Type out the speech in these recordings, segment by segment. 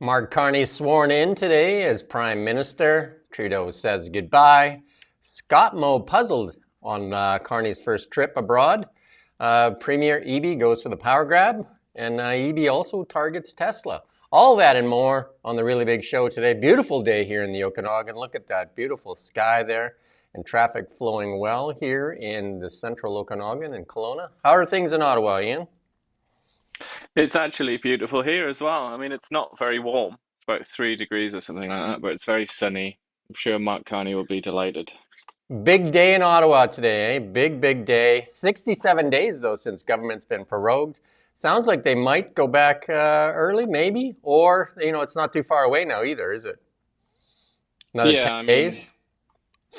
Mark Carney sworn in today as Prime Minister. Trudeau says goodbye. Scott Moe puzzled on Carney's first trip abroad. Premier Eby goes for the power grab, and Eby also targets Tesla. All that and more on the Really Big Show today. Beautiful day here in the Okanagan. Look at that beautiful sky there and traffic flowing well here in the central Okanagan and Kelowna. How are things in Ottawa, Ian? It's actually beautiful here as well. I mean, it's not very warm. It's about 3 degrees or something like that, but it's very sunny. I'm sure Mark Carney will be delighted. Big day in Ottawa today, eh? Big day. 67 days, though, since government's been prorogued. Sounds like they might go back early, maybe, or, it's not too far away now either, is it? Another 10 Yeah, I mean, days?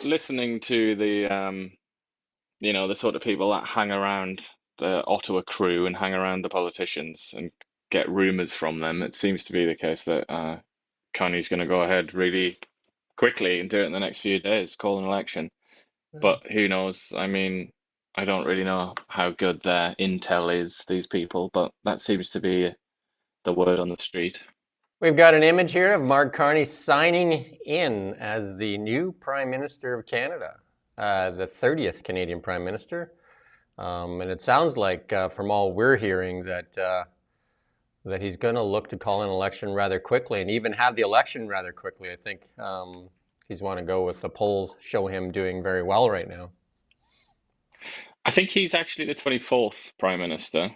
listening to the sort of people that hang around the Ottawa crew and hang around the politicians and get rumors from them, it seems to be the case that Carney's going to go ahead really quickly and do it in the next few days, call an election. But who knows? I mean, I don't really know how good their intel is, these people, but that seems to be the word on the street. We've got an image here of Mark Carney signing in as the new Prime Minister of Canada, the 30th Canadian Prime Minister. And it sounds like, from all we're hearing, that he's going to look to call an election rather quickly and even have the election rather quickly. I think he's want to go with the polls show him doing very well right now. I think he's actually the 24th Prime Minister,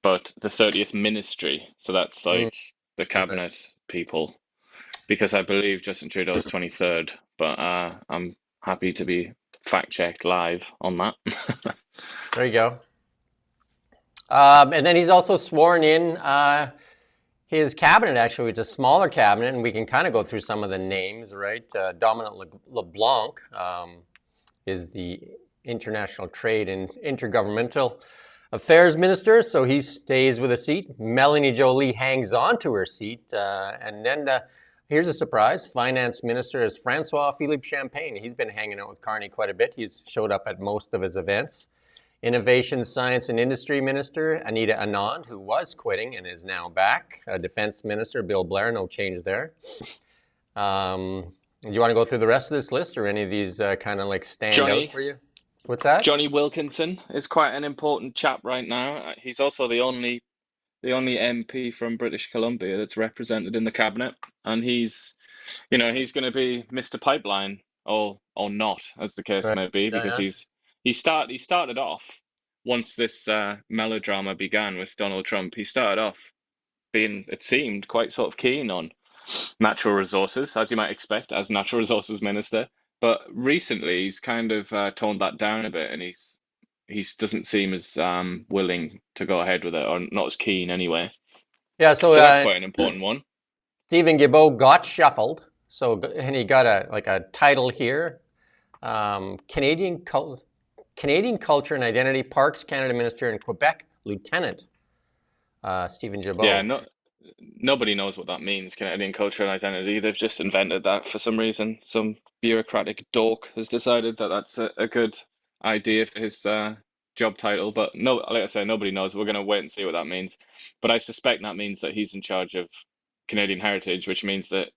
but the 30th Ministry. So that's Mm, like the okay. cabinet people, because I believe Justin Trudeau is 23rd, but I'm happy to be fact checked live on that. There you go. And then he's also sworn in his cabinet, actually. It's a smaller cabinet, and we can kind of go through some of the names, right? Dominic LeBlanc is the International Trade and Intergovernmental Affairs Minister, so he stays with a seat. Melanie Jolie hangs on to her seat. And then here's a surprise, Finance Minister is Francois-Philippe Champagne. He's been hanging out with Carney quite a bit. He's showed up at most of his events. Innovation, Science and Industry Minister Anita Anand, who was quitting and is now back. Defense Minister Bill Blair, no change there. Do you want to go through the rest of this list, or any of these kind of like stand out Johnny for you? What's that? Johnny Wilkinson is quite an important chap right now. He's also the only MP from British Columbia that's represented in the cabinet, and he's going to be Mr. Pipeline, or not, as the case Right. may be, because Uh-huh. he started off once this melodrama began with Donald Trump. He started off being, it seemed, quite sort of keen on natural resources, as you might expect, as natural resources minister. But recently, he's kind of toned that down a bit, and he doesn't seem as willing to go ahead with it, or not as keen anyway. Yeah, so So that's quite an important one. Stephen Guilbeault got shuffled, and he got a title here, Canadian Culture and Identity, Parks Canada Minister, and Quebec Lieutenant. Stephen Yeah, Guilbeault. nobody knows what that means, Canadian culture and identity. They've just invented that for some reason. Some bureaucratic dork has decided that that's a good idea for his job title. But no, like I say, nobody knows. We're going to wait and see what that means. But I suspect that means that he's in charge of Canadian heritage, which means that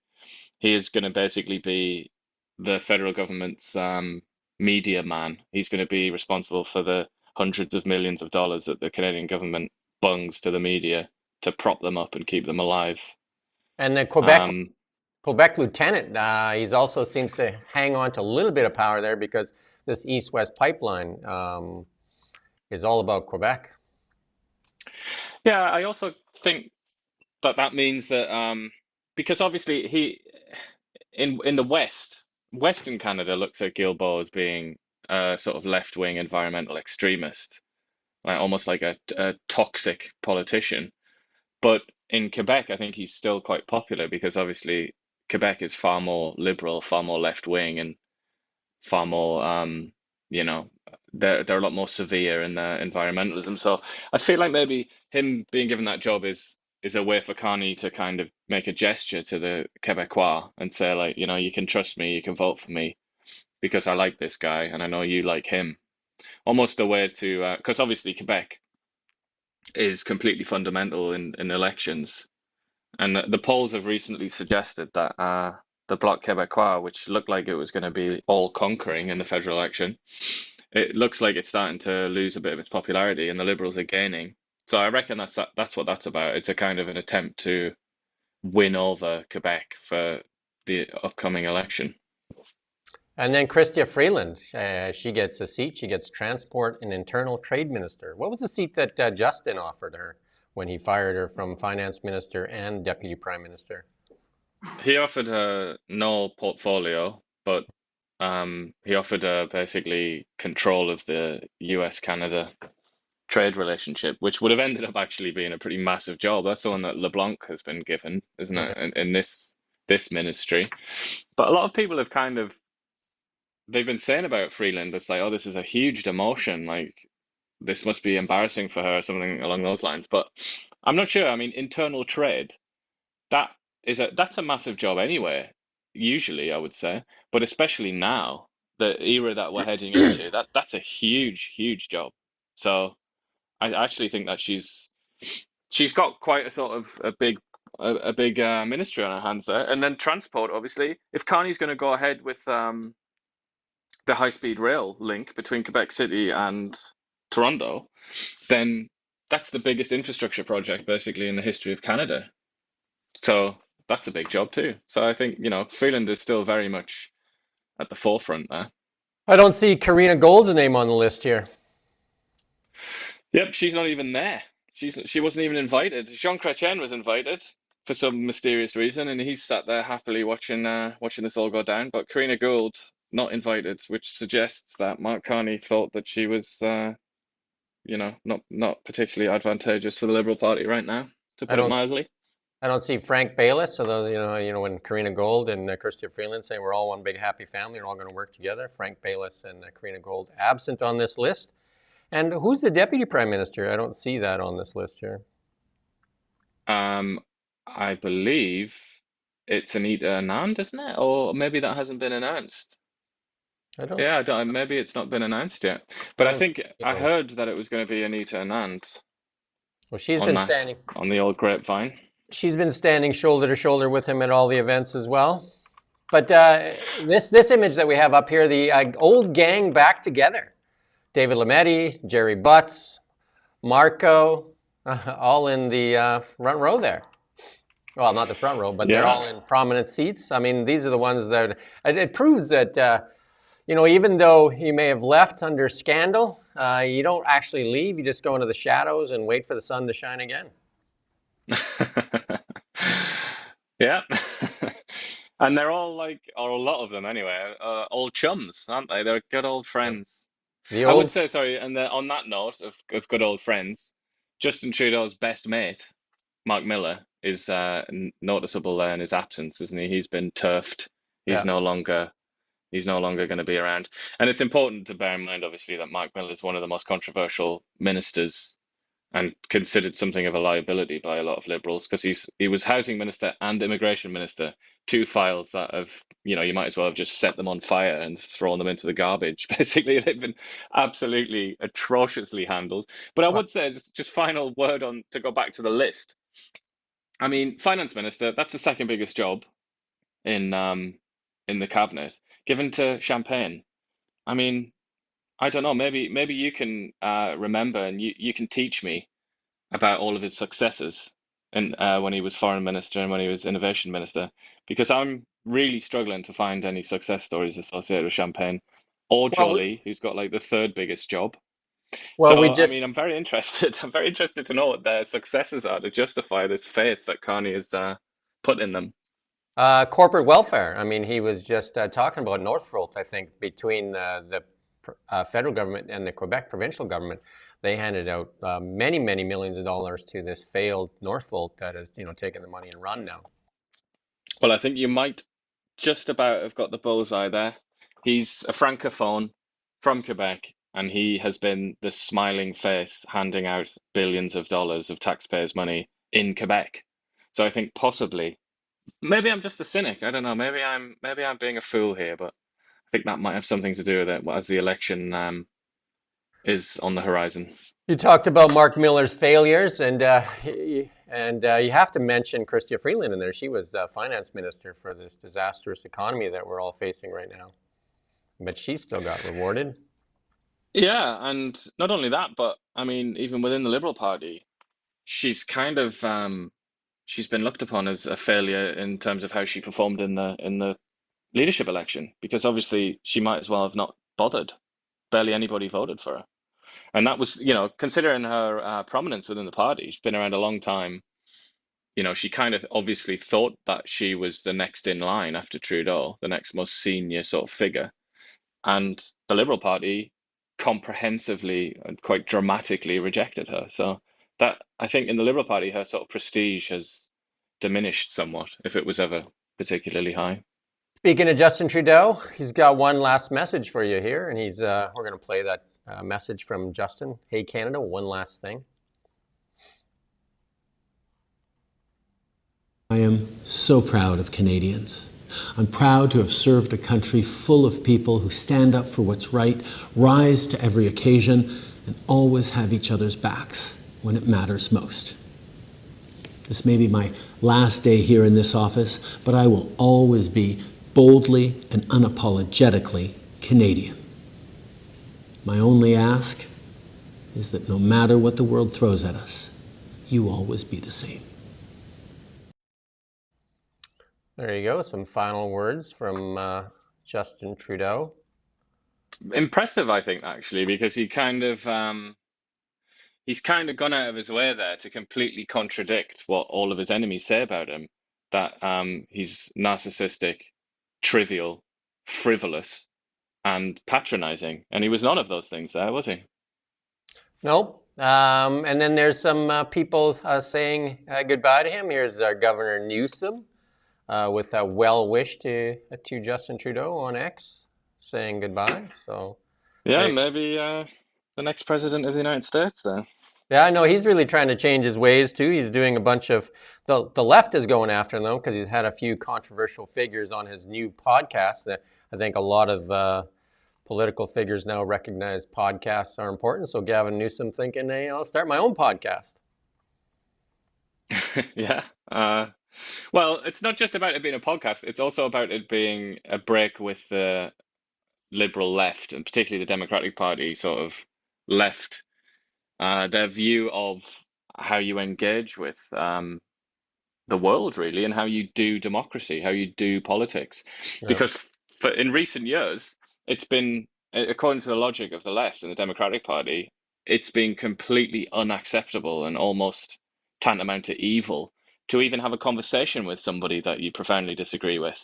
he is going to basically be the federal government's media man. He's going to be responsible for the hundreds of millions of dollars that the Canadian government bungs to the media to prop them up and keep them alive. And the Um, Quebec Lieutenant, he's also seems to hang on to a little bit of power there because this East-West pipeline is all about Quebec. yeah, I also think that that means that because obviously he in the Western Canada looks at Guilbeault as being a sort of left-wing environmental extremist, like almost like a toxic politician. But in Quebec, I think he's still quite popular because obviously Quebec is far more liberal, far more left wing, and far more, you know, they're a lot more severe in their environmentalism. So I feel like maybe him being given that job is a way for Carney to kind of make a gesture to the Quebecois and say like, you can trust me, you can vote for me because I like this guy and I know you like him. Almost a way to, because obviously Quebec is completely fundamental in elections. And the polls have recently suggested that the Bloc Québécois, which looked like it was going to be all conquering in the federal election, it looks like it's starting to lose a bit of its popularity, and the Liberals are gaining. So I reckon that's what that's about. It's a kind of an attempt to win over Quebec for the upcoming election. And then Chrystia Freeland, she gets a seat. She gets Transport and Internal Trade Minister. What was the seat that Justin offered her when he fired her from Finance Minister and Deputy Prime Minister? He offered her no portfolio, but he offered her basically control of the US-Canada trade relationship, which would have ended up actually being a pretty massive job. That's the one that LeBlanc has been given, isn't it, in this ministry? But a lot of people have kind of they've been saying about Freeland, it's like, oh, this is a huge demotion, like this must be embarrassing for her, or something along those lines. But I'm not sure. I mean, internal trade, that that's a massive job anyway, usually I would say, but especially now, the era that we're heading into, that's a huge, huge job. So I actually think that she's got quite a sort of a big ministry on her hands there. And then transport, obviously, if Carney's going to go ahead with the high-speed rail link between Quebec City and Toronto, then that's the biggest infrastructure project basically in the history of Canada. So that's a big job too. So I think, Freeland is still very much at the forefront there. I don't see Karina Gold's name on the list here. Yep, she's not even there. She wasn't even invited. Jean Chrétien was invited for some mysterious reason, and he's sat there happily watching this all go down. But Karina Gould not invited, which suggests that Mark Carney thought that she was, not particularly advantageous for the Liberal Party right now, to I put it don't. mildly. I don't see Frank Bayless. Although when Karina Gold and Chrystia Freeland say we're all one big happy family, we're all going to work together. Frank Bayless and Karina Gold absent on this list. And who's the Deputy Prime Minister? I don't see that on this list here. Um, I believe it's Anita Anand, isn't it? Or maybe that hasn't been announced. I don't. Yeah, See, maybe it's not been announced yet. I But I don't. think See I it. heard that it was going to be Anita Anand Well, she's on been that standing. on the old grapevine. She's been standing shoulder to shoulder with him at all the events as well. But this image that we have up here, the old gang back together. David Lametti, Jerry Butts, Marco, all in the front row there. Well, not the front row, but they're Yeah. all in prominent seats. I mean, these are the ones that it proves that even though you may have left under scandal, you don't actually leave. You just go into the shadows and wait for the sun to shine again. Yeah. And they're all like, or a lot of them anyway, old chums, aren't they? They're good old Yep. friends. The I would old. say, sorry, and on that note of good old friends, Justin Trudeau's best mate, Mark Miller, is noticeable there in his absence, isn't he? He's been turfed. He's Yeah. no longer he's no longer going to be around. And it's important to bear in mind, obviously, that Mark Miller is one of the most controversial ministers and considered something of a liability by a lot of Liberals because he was housing minister and immigration minister, two files that have, you might as well have just set them on fire and thrown them into the garbage. Basically, they've been absolutely atrociously handled. But I would say, just final word on to go back to the list. I mean, finance minister, that's the second biggest job in the cabinet, given to Champagne. I mean, I don't know. Maybe you can remember and you can teach me about all of his successes and when he was foreign minister and when he was innovation minister, because I'm really struggling to find any success stories associated with Champagne or Well, Jolie, who's got like the third biggest job. we So, I mean, just I'm very interested. I'm very interested to know what their successes are to justify this faith that Carney has put in them. corporate welfare. I mean, he was just talking about Northvolt. I think between the federal government and the Quebec provincial government, they handed out many, many millions of dollars to this failed Northvolt that has, taken the money and run now. Well, I think you might just about have got the bullseye there. He's a francophone from Quebec, and he has been the smiling face handing out billions of dollars of taxpayers' money in Quebec. So I think possibly, maybe I'm just a cynic. I don't know. Maybe I'm being a fool here, but I think that might have something to do with it as the election is on the horizon. You talked about Mark Miller's failures, and And you have to mention Chrystia Freeland in there. She was the finance minister for this disastrous economy that we're all facing right now. But she still got rewarded. Yeah, and not only that, but I mean, even within the Liberal Party, she's kind of she's been looked upon as a failure in terms of how she performed in the leadership election, because obviously she might as well have not bothered. Barely anybody voted for her. And that was, considering her prominence within the party, she's been around a long time. She kind of obviously thought that she was the next in line after Trudeau, the next most senior sort of figure. And the Liberal Party comprehensively and quite dramatically rejected her. So that, I think, in the Liberal Party, her sort of prestige has diminished somewhat, if it was ever particularly high. Speaking of Justin Trudeau, he's got one last message for you here, and we're going to play that message from Justin. Hey, Canada, one last thing. I am so proud of Canadians. I'm proud to have served a country full of people who stand up for what's right, rise to every occasion, and always have each other's backs when it matters most. This may be my last day here in this office, but I will always be boldly and unapologetically Canadian. My only ask is that no matter what the world throws at us, you always be the same. There you go. Some final words from Justin Trudeau. Impressive, I think, actually, because he's kind of gone out of his way there to completely contradict what all of his enemies say about him, that he's narcissistic, trivial, frivolous, and patronizing. And he was none of those things there, was he? Nope. And then there's some people saying goodbye to him. Here's Governor Newsom with a well wish to Justin Trudeau on X, saying goodbye. So Yeah, maybe the next president of the United States there. yeah, I know he's really trying to change his ways too. He's doing a bunch of the left is going after him though because he's had a few controversial figures on his new podcast. That I think a lot of political figures now recognize podcasts are important. So Gavin Newsom thinking, hey, I'll start my own podcast. Yeah. Well, it's not just about it being a podcast. It's also about it being a break with the liberal left, and particularly the Democratic Party sort of left their view of how you engage with the world, really, and how you do democracy, how you do politics. Yeah. Because in recent years, it's been, according to the logic of the left and the Democratic Party, it's been completely unacceptable and almost tantamount to evil to even have a conversation with somebody that you profoundly disagree with.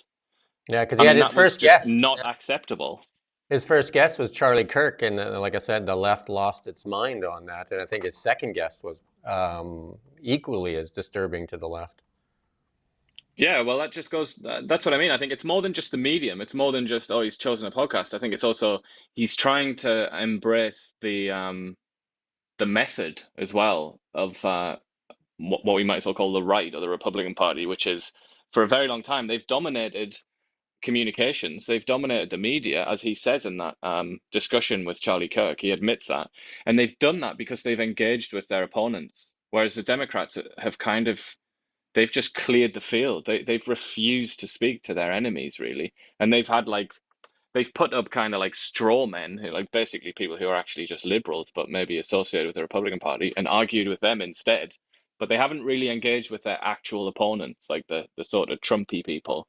Yeah, because I he had mean, his that was first just guest. not acceptable. His first guest was Charlie Kirk, and like I said, the left lost its mind on that. And I think his second guest was equally as disturbing to the left. Yeah, well, that just goes, that's what I mean. I think it's more than just the medium. It's more than just, oh, he's chosen a podcast. I think it's also he's trying to embrace the method as well of what we might as well call the right or the Republican Party, which is for a very long time they've dominated communications, they've dominated the media, as he says in that discussion with Charlie Kirk. He admits that, and they've done that because they've engaged with their opponents, whereas the Democrats have kind of they've just cleared the field. They've refused to speak to their enemies really, and they've put up kind of like straw men who like basically people who are actually just liberals but maybe associated with the Republican Party and argued with them instead. But they haven't really engaged with their actual opponents, like the sort of Trumpy people.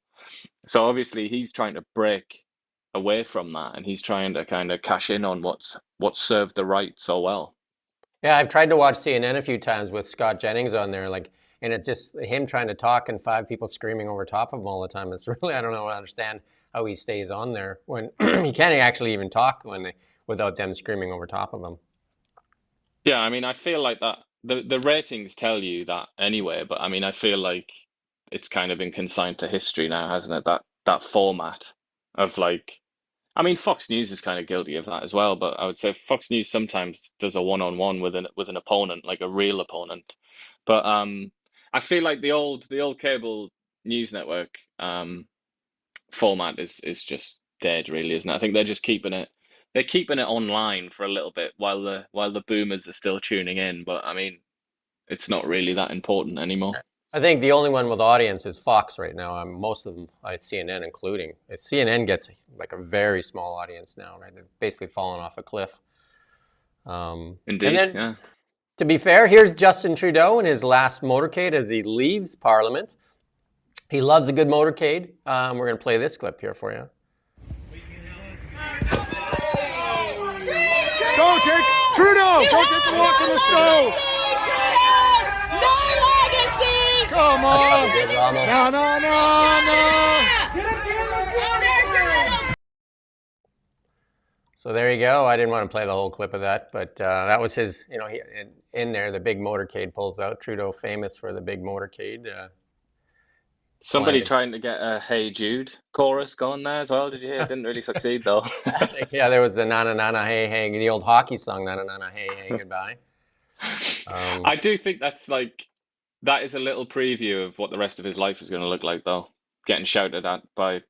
So obviously he's trying to break away from that, and he's trying to kind of cash in on what's served the right so well. Yeah, I've tried to watch CNN a few times with Scott Jennings on there, and it's just him trying to talk and five people screaming over top of him all the time. It's really, I don't know, I understand how he stays on there when he can't actually even talk without them screaming over top of him. Yeah, I mean, I feel like that the ratings tell you that anyway, but I mean, I feel like it's kind of been consigned to history now, hasn't it? That format of like, I mean, Fox News is kind of guilty of that as well, but I would say Fox News sometimes does a one-on-one with an opponent, like a real opponent. But I feel like the old cable news network format is just dead, really, isn't it? I think they're keeping it online for a little bit while the boomers are still tuning in. But I mean, it's not really that important anymore. I think the only one with audience is Fox right now. Most of them, CNN including. CNN gets like a very small audience now, right? They've basically fallen off a cliff. And Indeed, then, yeah. to be fair, here's Justin Trudeau in his last motorcade as he leaves Parliament. He loves a good motorcade. We're going to play this clip here for you. Go take Trudeau! Go take a walk in the snow! No legacy! Come on! Good, Ramos. No! So there you go. I didn't want to play the whole clip of that, but that was his, he, in there, the big motorcade pulls out. Trudeau famous for the big motorcade. Somebody trying to get a Hey Jude chorus going there as well. Did you hear? It didn't really succeed though. Yeah, there was the na na na hey hey, the old hockey song na na na hey hey goodbye. I do think that is a little preview of what the rest of his life is going to look like though. Getting shouted at by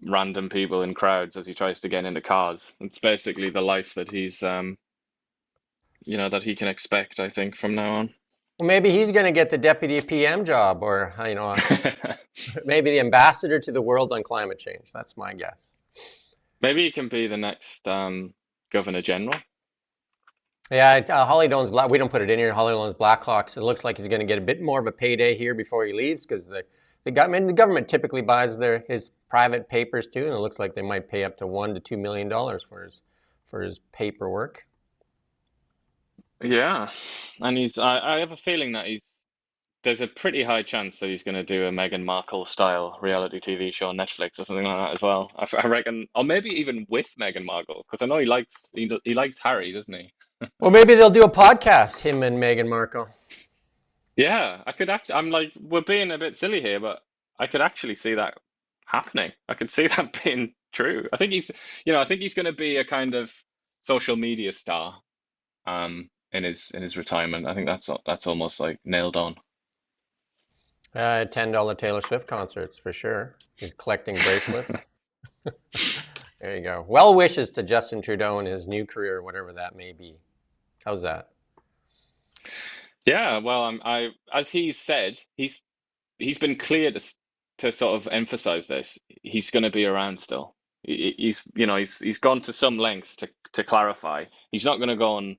random people in crowds as he tries to get into cars. It's basically the life that he's that he can expect, I think, from now on. Well, maybe he's going to get the deputy PM job, or maybe the ambassador to the world on climate change. That's my guess. Maybe he can be the next Governor General. Yeah, Holly Doan's black. We don't put it in here. Holly Doan's Blackhawks. It looks like he's going to get a bit more of a payday here before he leaves, because the government typically buys his private papers too, and it looks like they might pay up to $1 to $2 million for his paperwork. Yeah, and I have a feeling that there's a pretty high chance that he's going to do a Meghan Markle style reality TV show on Netflix or something like that as well. I reckon, or maybe even with Meghan Markle, because I know he likes Harry, doesn't he? Well, maybe they'll do a podcast, him and Meghan Markle. Yeah, I'm like, we're being a bit silly here, but I could actually see that happening. I could see that being true. I think he's going to be a kind of social media star. In his retirement. I think that's almost like nailed on. $10 Taylor Swift concerts for sure. He's collecting bracelets. There you go. Well wishes to Justin Trudeau in his new career, whatever that may be. How's that? Yeah, well, as he said, he's been clear to sort of emphasize this. He's going to be around still. He's gone to some lengths to clarify. He's not going to go and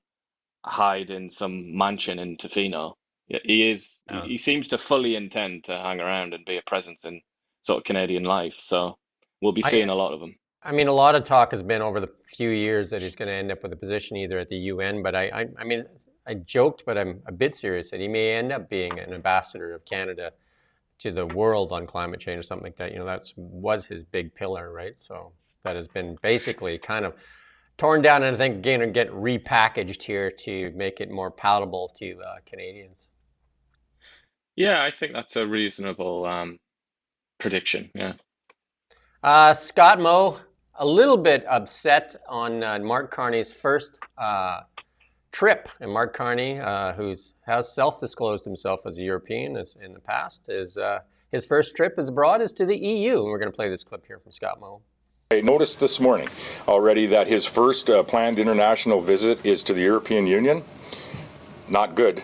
hide in some mansion in Tofino. Yeah, he seems to fully intend to hang around and be a presence in sort of Canadian life. So we'll be seeing a lot of him. I mean, a lot of talk has been over the few years that he's going to end up with a position either at the UN, but I mean, I joked, but I'm a bit serious that he may end up being an ambassador of Canada to the world on climate change or something like that. That was his big pillar, right? So that has been basically kind of torn down, and I think going to get repackaged here to make it more palatable to Canadians. Yeah, I think that's a reasonable prediction. Yeah. Scott Moe, a little bit upset on Mark Carney's first trip, and Mark Carney, who has self-disclosed himself as a European in the past, his first trip abroad is to the EU, and we're going to play this clip here from Scott Moe. I noticed this morning already that his first planned international visit is to the European Union. Not good,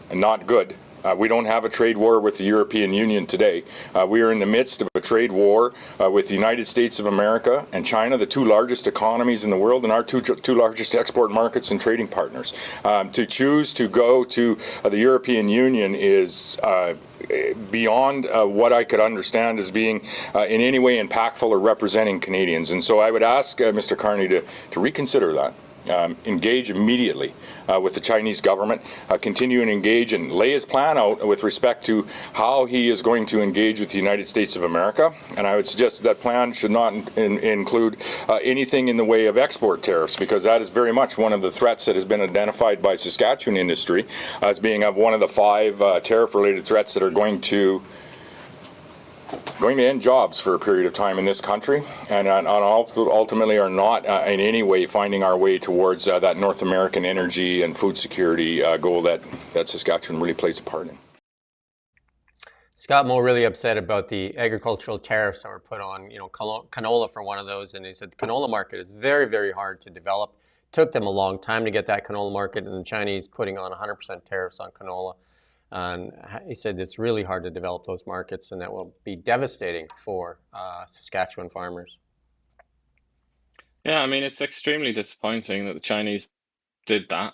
and not good. We don't have a trade war with the European Union today. We are in the midst of a trade war with the United States of America and China, the two largest economies in the world and our two largest export markets and trading partners. To choose to go to the European Union is beyond what I could understand as being in any way impactful or representing Canadians. And so I would ask Mr. Carney to reconsider that. Engage immediately with the Chinese government, continue and engage and lay his plan out with respect to how he is going to engage with the United States of America. And I would suggest that plan should not include anything in the way of export tariffs, because that is very much one of the threats that has been identified by Saskatchewan industry as being one of the 5 tariff-related threats that are going to end jobs for a period of time in this country, and ultimately are not in any way finding our way towards that North American energy and food security goal that Saskatchewan really plays a part in. Scott Moe really upset about the agricultural tariffs that were put on, canola for one of those, and he said the canola market is very, very hard to develop. Took them a long time to get that canola market, and the Chinese putting on 100% tariffs on canola. And he said it's really hard to develop those markets, and that will be devastating for Saskatchewan farmers. Yeah, I mean, it's extremely disappointing that the Chinese did that.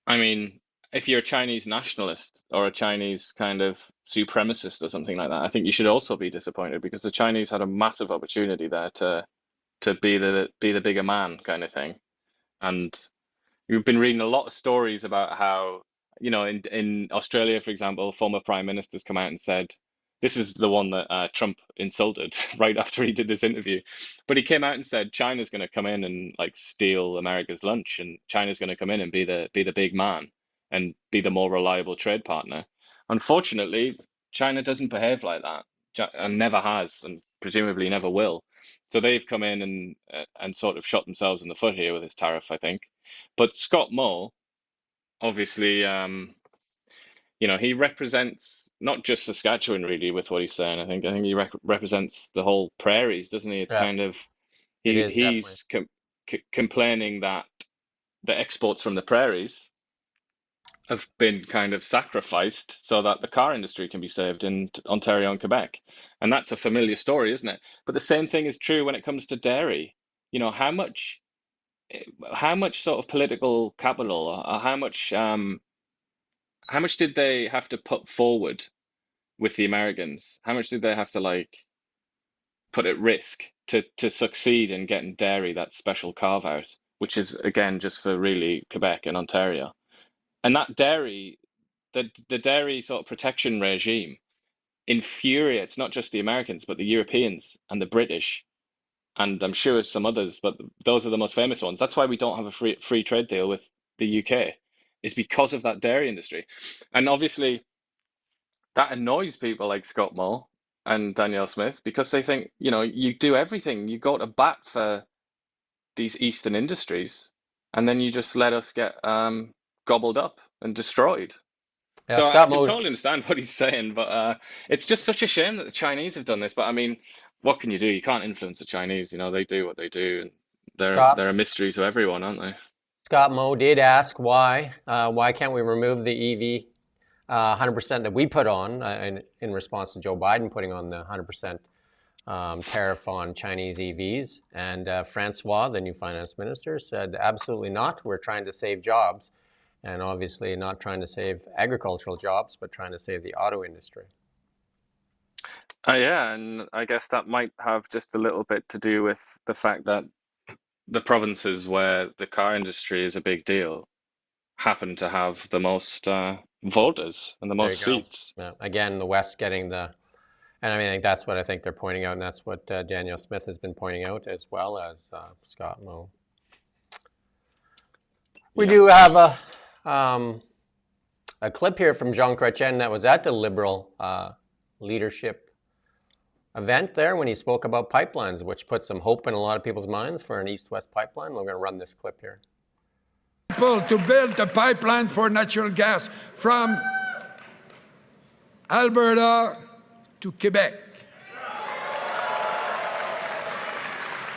I mean, if you're a Chinese nationalist or a Chinese kind of supremacist or something like that, I think you should also be disappointed because the Chinese had a massive opportunity there to be the bigger man kind of thing. And we've been reading a lot of stories about how, in Australia, for example, former prime ministers come out and said, this is the one that Trump insulted right after he did this interview. But he came out and said China's going to come in and like steal America's lunch, and China's going to come in and be the big man and be the more reliable trade partner. Unfortunately, China doesn't behave like that, and never has, and presumably never will. So they've come in and sort of shot themselves in the foot here with this tariff, I think. But Scott Moe, obviously, he represents not just Saskatchewan really with what he's saying. I think he represents the whole prairies, doesn't he? It's Yeah, kind of it is definitely. he's complaining that the exports from the prairies have been kind of sacrificed so that the car industry can be saved in Ontario and Quebec. And that's a familiar story, isn't it? But the same thing is true when it comes to dairy. How much sort of political capital, or how much did they have to put forward with the Americans? How much did they have to like put at risk to succeed in getting dairy, that special carve out, which is again just for really Quebec and Ontario? And that dairy, the dairy sort of protection regime infuriates not just the Americans, but the Europeans and the British, and I'm sure some others, but those are the most famous ones. That's why we don't have a free trade deal with the UK, is because of that dairy industry. And obviously that annoys people like Scott Moe and Danielle Smith because they think, you do everything, you go to bat for these Eastern industries, and then you just let us get gobbled up and destroyed. Yeah, So I Scott can Moe. totally understand what he's saying, but it's just such a shame that the Chinese have done this. But I mean, what can you do? You can't influence the Chinese. They do what they do, and they're Scott a mystery to everyone, aren't they? Scott Moe did ask why can't we remove the EV 100% that we put on in response to Joe Biden putting on the 100% tariff on Chinese EVs. And Francois, the new finance minister, said absolutely not. We're trying to save jobs, and obviously not trying to save agricultural jobs, but trying to save the auto industry. Yeah, and I guess that might have just a little bit to do with the fact that the provinces where the car industry is a big deal happen to have the most voters and the There you most go. seats. Yeah. Again, the West getting and I mean, that's what I think they're pointing out, and that's what Danielle Smith has been pointing out, as well as Scott Moe. We Yeah. do have a clip here from Jean Chrétien that was at the Liberal leadership event there when he spoke about pipelines, which put some hope in a lot of people's minds for an east-west pipeline. We're going to run this clip here. To build a pipeline for natural gas from Alberta to Quebec.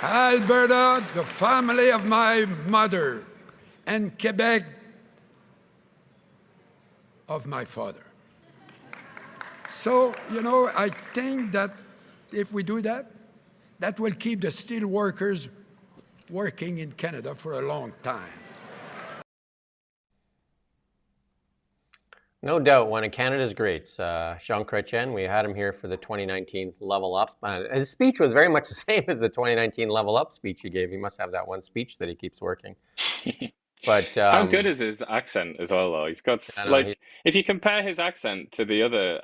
Alberta, the family of my mother, and Quebec, of my father. So, I think that if we do that, that will keep the steel workers working in Canada for a long time. No doubt, one of Canada's greats, Jean Chrétien. We had him here for the 2019 Level Up. His speech was very much the same as the 2019 Level Up speech he gave. He must have that one speech that he keeps working. But how good is his accent as well, though? He's got if you compare his accent to the other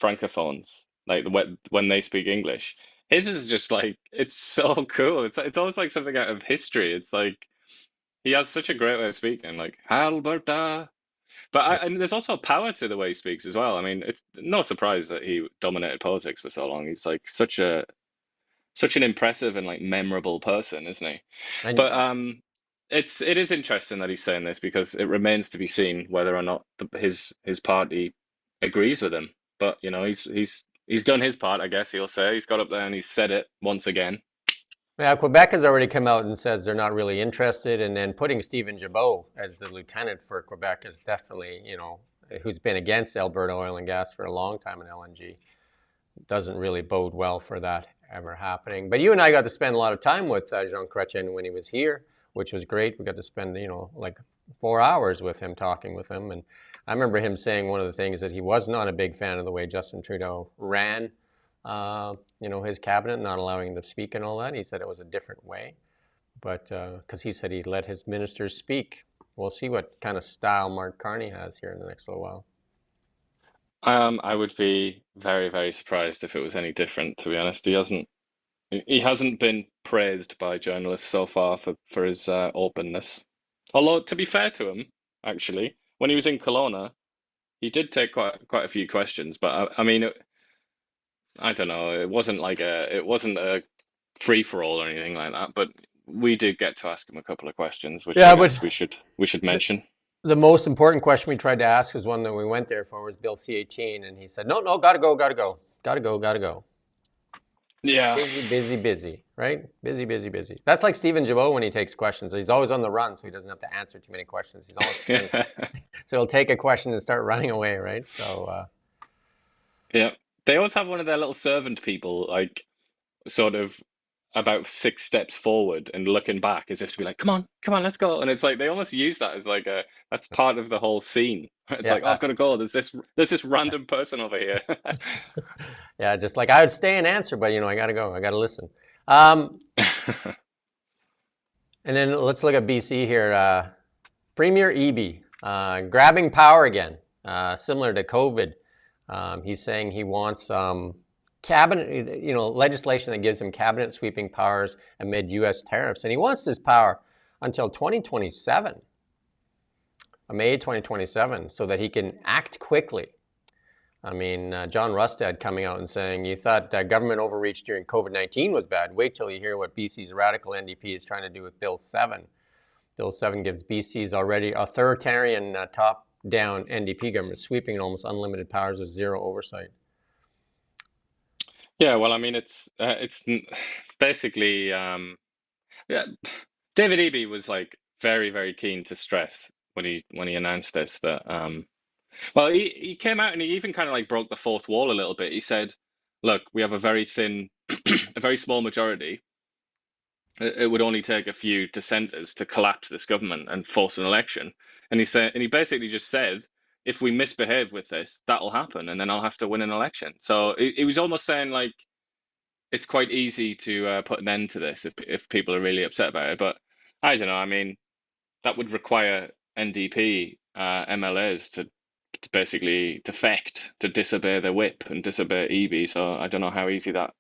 francophones, like when they speak English, his is just like, it's so cool. It's almost like something out of history. It's like he has such a great way of speaking, like Alberta. But and there's also power to the way he speaks as well. I mean, it's no surprise that he dominated politics for so long. He's like such an impressive and like memorable person, isn't he? And, But it is interesting that he's saying this because it remains to be seen whether or not his party agrees with him. But he's done his part, I guess he'll say. He's got up there and he's said it once again. yeah, Quebec has already come out and says they're not really interested, and then putting Stephen Gibault as the lieutenant for Quebec is definitely, who's been against Alberta oil and gas for a long time in LNG, doesn't really bode well for that ever happening. But you and I got to spend a lot of time with Jean Chrétien when he was here, which was great. We got to spend, like 4 hours with him, talking with him. And I remember him saying one of the things that he was not a big fan of the way Justin Trudeau ran, his cabinet, not allowing them to speak and all that. He said it was a different way, but because he said he'd let his ministers speak. We'll see what kind of style Mark Carney has here in the next little while. I would be very, very surprised if it was any different, to be honest. He hasn't been praised by journalists so far for his openness. Although, to be fair to him, actually, when he was in Kelowna, he did take quite a few questions. But I mean, I don't know. It wasn't a free for all or anything like that. But we did get to ask him a couple of questions, which I guess we should mention. The most important question we tried to ask is one that we went there for, was Bill C-18, and he said, no, gotta go. Yeah. Busy, right? Busy. That's like Stephen Jabot when he takes questions. He's always on the run, so he doesn't have to answer too many questions. He's always so he'll take a question and start running away, right? So yeah, they always have one of their little servant people, like sort of about 6 steps forward and looking back as if to be like, come on, let's go. And it's like they almost use that as like that's part of the whole scene. It's like, oh, I've got to go. There's this random person over here. Yeah, just like I would stay and answer, but I gotta go. I gotta listen. And then let's look at BC here. Premier Eby grabbing power again, similar to COVID. He's saying he wants cabinet, legislation that gives him cabinet sweeping powers amid U.S. tariffs, and he wants this power until 2027, May 2027, so that he can act quickly. I mean, John Rustad coming out and saying, you thought government overreach during COVID-19 was bad. Wait till you hear what BC's radical NDP is trying to do with Bill 7. Bill 7 gives BC's already authoritarian top-down NDP government sweeping and almost unlimited powers with zero oversight. Yeah, well, I mean, it's basically, David Eby was like very, very keen to stress when he announced this that well, he came out and he even kind of like broke the fourth wall a little bit. He said, look, we have a very thin, a very small majority. It would only take a few dissenters to collapse this government and force an election. And he basically just said, if we misbehave with this, that'll happen, and then I'll have to win an election. So he was almost saying like, it's quite easy to put an end to this if people are really upset about it. But I don't know. I mean, that would require NDP MLAs to basically defect, to disobey their whip and disobey Eby. So I don't know how easy that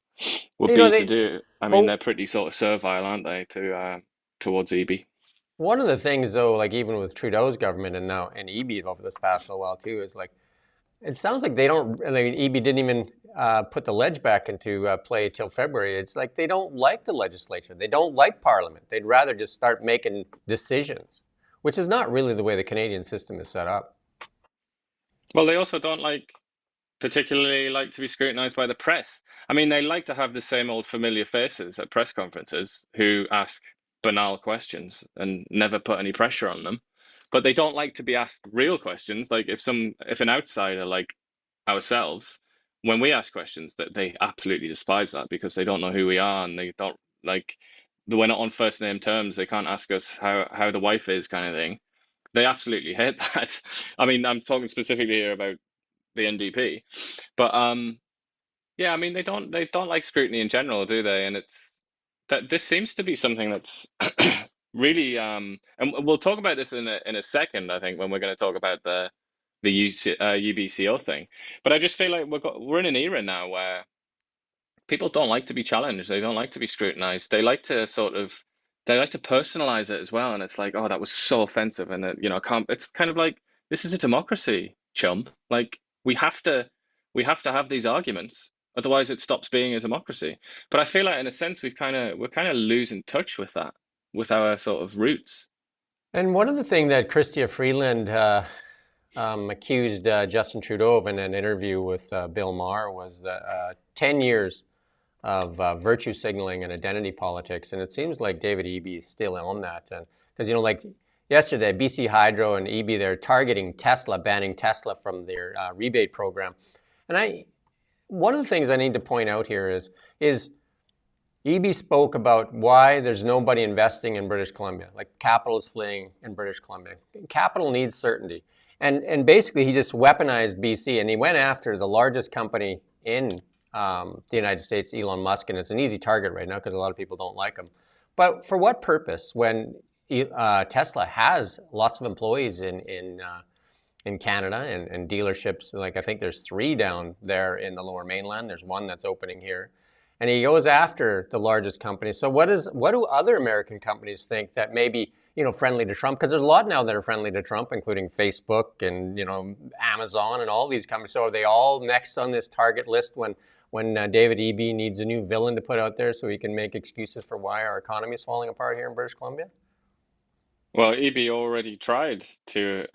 would be to do. I mean, they're pretty sort of servile, aren't they, towards Eby? One of the things, though, like even with Trudeau's government and Eby over this past little while too, is like it sounds like they don't. I mean, Eby didn't even put the ledge back into play till February. It's like they don't like the legislature. They don't like Parliament. They'd rather just start making decisions, which is not really the way the Canadian system is set up. Well, they also don't particularly like to be scrutinized by the press. I mean, they like to have the same old familiar faces at press conferences who ask banal questions and never put any pressure on them. But they don't like to be asked real questions. Like if an outsider like ourselves, when we ask questions, that they absolutely despise that because they don't know who we are and they don't like, we're not on first name terms. They can't ask us how the wife is, kind of thing. They absolutely hate that. I mean, I'm talking specifically here about the NDP, but yeah, I mean, they don't like scrutiny in general, do they? And this seems to be something that's really and we'll talk about this in a second, I think, when we're going to talk about the UBCO thing. But I just feel like we're in an era now where people don't like to be challenged. They don't like to be scrutinized. They like to personalize it as well. And it's like, oh, that was so offensive. And it's kind of like, this is a democracy, chump. Like we have to have these arguments. Otherwise it stops being a democracy. But I feel like in a sense, we're kind of losing touch with that, with our sort of roots. And one of the things that Chrystia Freeland accused Justin Trudeau of in an interview with Bill Maher was that 10 years of virtue signaling and identity politics, and it seems like David Eby is still on that, and because like yesterday, BC Hydro and EB, they're targeting Tesla, banning Tesla from their rebate program. And one of the things I need to point out here is EB spoke about why there's nobody investing in British Columbia, like capital is fleeing in British Columbia. Capital needs certainty. And basically, he just weaponized BC, and he went after the largest company in the United States, Elon Musk, and it's an easy target right now because a lot of people don't like him. But for what purpose when Tesla has lots of employees in Canada and dealerships? Like, I think there's 3 down there in the Lower Mainland. There's one that's opening here. And he goes after the largest companies. So what do other American companies think that may be, friendly to Trump? Because there's a lot now that are friendly to Trump, including Facebook and, Amazon and all these companies. So are they all next on this target list when David Eby needs a new villain to put out there so he can make excuses for why our economy is falling apart here in British Columbia? Well, Eby already tried to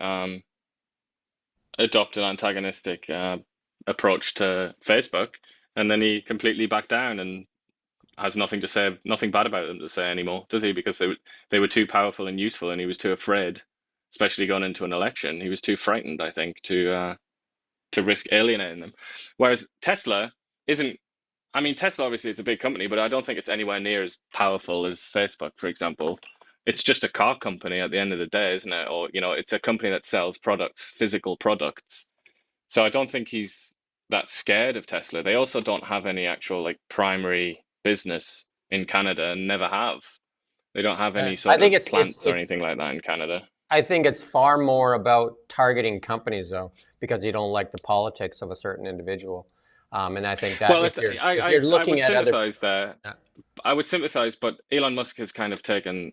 adopt an antagonistic approach to Facebook, and then he completely backed down and has nothing to say, nothing bad about them to say anymore, does he? Because they were too powerful and useful, and he was too afraid, especially going into an election. He was too frightened, I think, to risk alienating them. Whereas Tesla isn't. I mean, Tesla obviously it's a big company, but I don't think it's anywhere near as powerful as Facebook, for example. It's just a car company at the end of the day, isn't it? Or, it's a company that sells products, physical products. So I don't think he's that scared of Tesla. They also don't have any actual like primary business in Canada and never have. They don't have any I sort think of plants or anything like that in Canada. I think it's far more about targeting companies, though, because you don't like the politics of a certain individual. And I think that Well, if you're I looking would at other, sympathize there. I would sympathize, but Elon Musk has kind of talking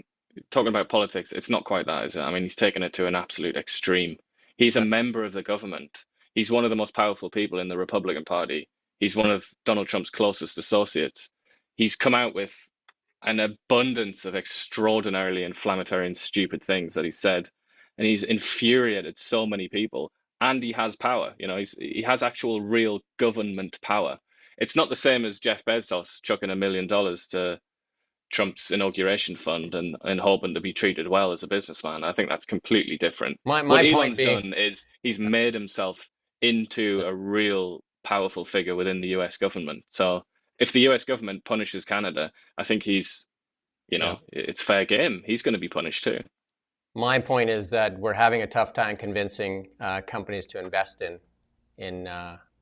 about politics, it's not quite that, is it? I mean, he's taken it to an absolute extreme. He's a member of the government. He's one of the most powerful people in the Republican Party. He's one of Donald Trump's closest associates. He's come out with an abundance of extraordinarily inflammatory and stupid things that he said, and he's infuriated so many people. And he has power, he has actual real government power. It's not the same as Jeff Bezos chucking $1 million to Trump's inauguration fund and hoping to be treated well as a businessman. I think that's completely different. my What point Elon's being, done is he's made himself into a real powerful figure within the US government. So if the US government punishes Canada, I think he's, it's fair game. He's going to be punished too. my point is that we're having a tough time convincing companies to invest in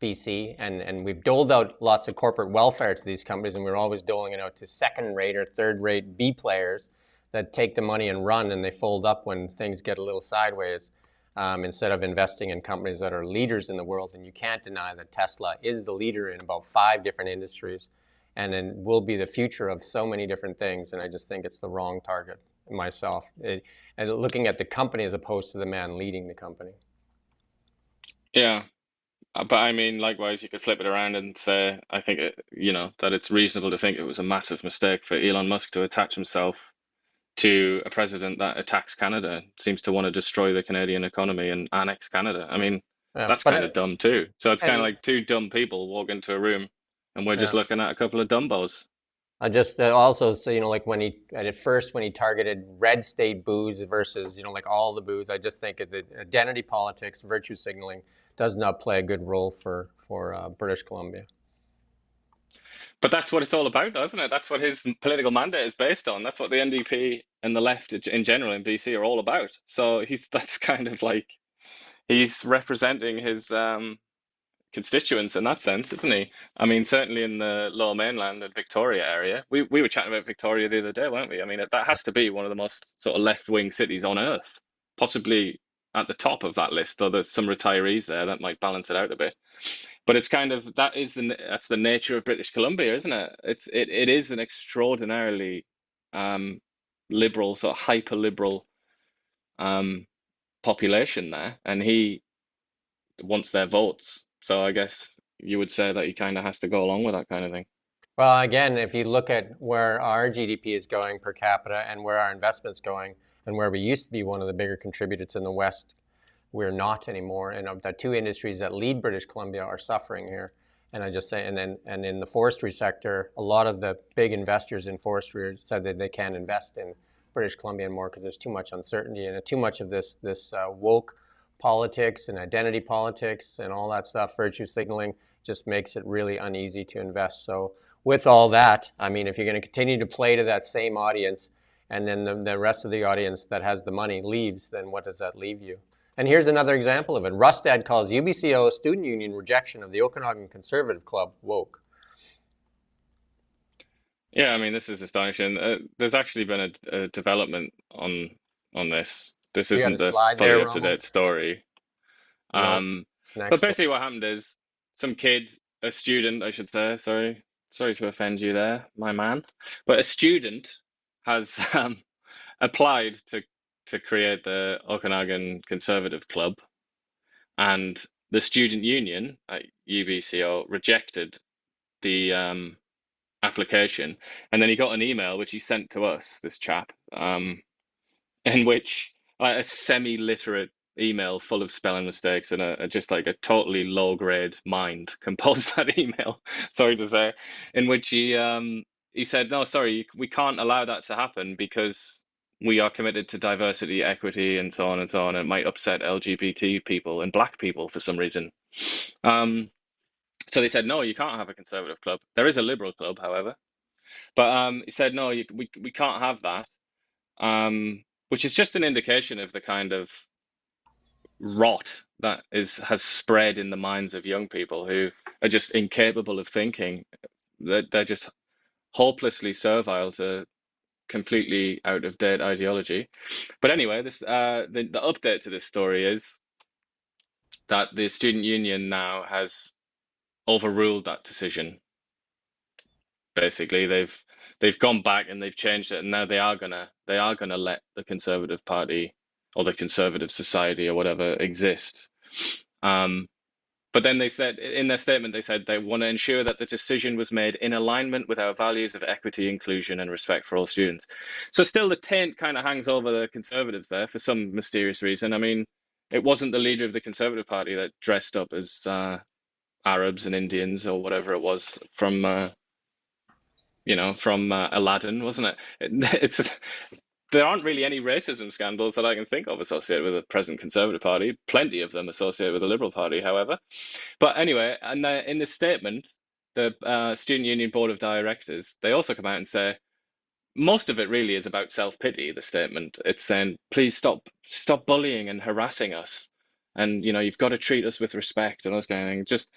BC, and we've doled out lots of corporate welfare to these companies, and we're always doling it out to second-rate or third-rate B players that take the money and run, and they fold up when things get a little sideways, instead of investing in companies that are leaders in the world. And you can't deny that Tesla is the leader in about 5 different industries, and then will be the future of so many different things. And I just think it's the wrong target myself, and looking at the company as opposed to the man leading the company. Yeah. But I mean, likewise, you could flip it around and say, I think, that it's reasonable to think it was a massive mistake for Elon Musk to attach himself to a president that attacks Canada, seems to want to destroy the Canadian economy and annex Canada. I mean, that's kind of dumb too. So it's kind of like 2 dumb people walk into a room and we're just looking at a couple of dumbos. I just also, so, like when at first when he targeted red state booze versus, like all the booze, I just think the identity politics, virtue signaling does not play a good role for British Columbia. But that's what it's all about, doesn't it? That's what his political mandate is based on. That's what the NDP and the left in general in BC are all about. So that's kind of like he's representing his constituents in that sense, isn't he? I mean, certainly in the Lower Mainland and Victoria area. We were chatting about Victoria the other day, weren't we? I mean, that has to be one of the most sort of left-wing cities on earth, possibly at the top of that list, though there's some retirees there that might balance it out a bit. But it's kind of that's the nature of British Columbia, isn't it? It is an extraordinarily liberal, sort of hyper liberal population there, and he wants their votes. So I guess you would say that he kind of has to go along with that kind of thing. Well, again, if you look at where our GDP is going per capita and where our investment's going, and where we used to be one of the bigger contributors in the West, we're not anymore. And of the 2 industries that lead British Columbia are suffering here. And I just say, and in the forestry sector, a lot of the big investors in forestry said that they can't invest in British Columbia anymore because there's too much uncertainty and too much of this woke politics and identity politics and all that stuff, virtue signaling, just makes it really uneasy to invest. So with all that, I mean, if you're going to continue to play to that same audience and then the rest of the audience that has the money leaves, then what does that leave you? And here's another example of it. Rustad calls UBCO student union rejection of the Okanagan Conservative Club woke. Yeah, I mean, this is astonishing. There's actually been a development on this. This You got isn't a the slide fully there, up-to-date story. No. But Next basically what happened is some kid, a student, I should say, sorry to offend you there, my man, but a student has applied to create the Okanagan Conservative Club, and the student union at UBCO rejected the application, and then he got an email which he sent to us, this chap, in which a semi-literate email full of spelling mistakes and just like a totally low-grade mind composed that email, sorry to say, in which he said, no, sorry, we can't allow that to happen because we are committed to diversity, equity, and so on and so on. It might upset LGBT people and black people for some reason. So they said, no, you can't have a conservative club. There is a liberal club, however. But he said, no, we can't have that, which is just an indication of the kind of rot that has spread in the minds of young people who are just incapable of thinking. They're just hopelessly servile to completely out of date ideology. But anyway, this the update to this story is that the student union now has overruled that decision. Basically, they've gone back and they've changed it, and now they are gonna let the Conservative Party or the Conservative Society or whatever exist. But then they said in their statement, they said they want to ensure that the decision was made in alignment with our values of equity, inclusion, and respect for all students. So still the taint kind of hangs over the Conservatives there for some mysterious reason. I mean, it wasn't the leader of the Conservative Party that dressed up as Arabs and Indians or whatever it was from Aladdin, wasn't it? There aren't really any racism scandals that I can think of associated with the present Conservative Party. Plenty of them associated with the Liberal Party, however. But anyway, and in this statement, the Student Union Board of Directors, they also come out and say, most of it really is about self-pity, the statement. It's saying, please stop bullying and harassing us. And, you've got to treat us with respect and those kind of things. Just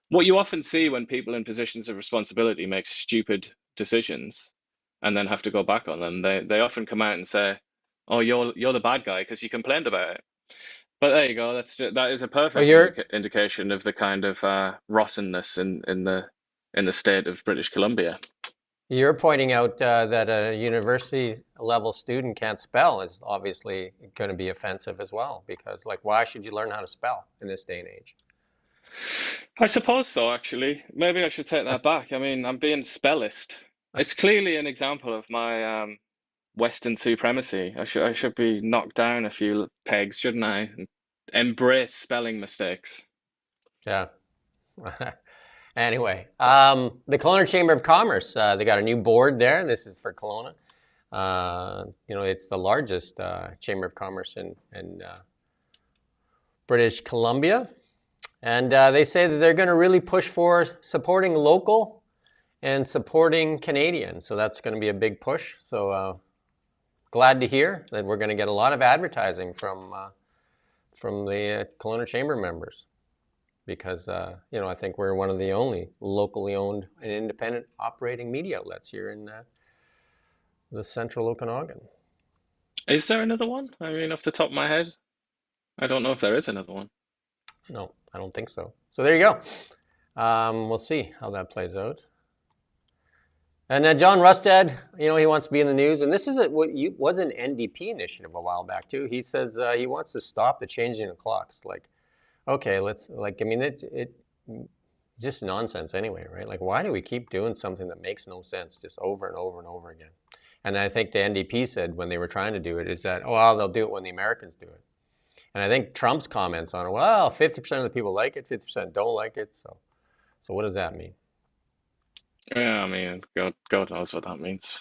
what you often see when people in positions of responsibility make stupid decisions and then have to go back on them. They often come out and say, "Oh, you're the bad guy because you complained about it." But there you go. That is a perfect indication of the kind of rottenness in the state of British Columbia. You're pointing out that a university level student can't spell is obviously going to be offensive as well, because why should you learn how to spell in this day and age? I suppose so, actually. Maybe I should take that back. I mean, I'm being spellist. It's clearly an example of my Western supremacy. I should be knocked down a few pegs, shouldn't I? And embrace spelling mistakes. Yeah. Anyway, the Kelowna Chamber of Commerce, they got a new board there. This is for Kelowna. It's the largest Chamber of Commerce in British Columbia. And they say that they're going to really push for supporting local and supporting Canadian. So that's going to be a big push. So glad to hear that we're going to get a lot of advertising from the Kelowna Chamber members, because I think we're one of the only locally owned and independent operating media outlets here in the central Okanagan. Is there another one? I mean, off the top of my head, I don't know if there is another one. No, I don't think so. So there you go. We'll see how that plays out. And then John Rustad, he wants to be in the news. And this is what was an NDP initiative a while back, too. He says he wants to stop the changing of clocks. Okay, it's just nonsense anyway, right? Why do we keep doing something that makes no sense just over and over and over again? And I think the NDP said when they were trying to do it is that, they'll do it when the Americans do it. And I think Trump's comments on it, 50% of the people like it, 50% don't like it. So what does that mean? Yeah, I mean, God knows what that means.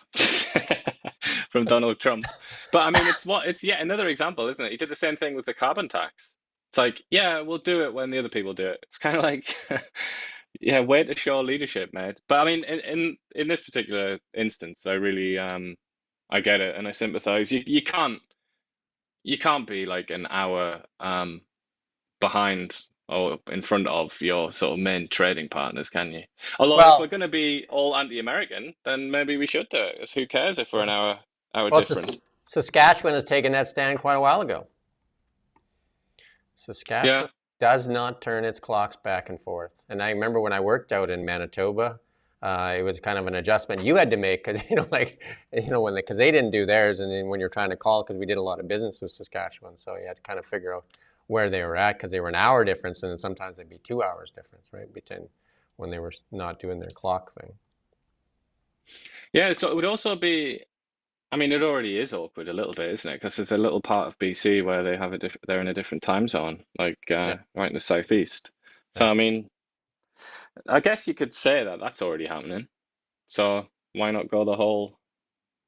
from Donald Trump. But I mean, it's yet another example, isn't it? He did the same thing with the carbon tax. It's like, yeah, we'll do it when the other people do it. It's kind of like, yeah, way to show leadership, mate. But I mean, in this particular instance, I really I get it and I sympathize. You can't be like an hour behind or in front of your sort of main trading partners, can you? Although if we're Well, going to be all anti-American, then maybe we should do it. 'Cause who cares if we're an hour well, different? Saskatchewan has taken that stand quite a while ago. Yeah, Saskatchewan does not turn its clocks back and forth. And I remember when I worked out in Manitoba, it was kind of an adjustment you had to make because because they didn't do theirs, and then when you're trying to call, because we did a lot of business with Saskatchewan, so you had to kind of figure out where they were at because they were an hour difference, and then sometimes they'd be 2 hours difference, right, between when they were not doing their clock thing. yeah. So it would also be. I mean, it already is awkward a little bit, isn't it? Because there's a little part of BC where they have they're in a different time zone, like Yeah, right in the southeast. So yeah. I mean, I guess you could say that that's already happening. So why not go the whole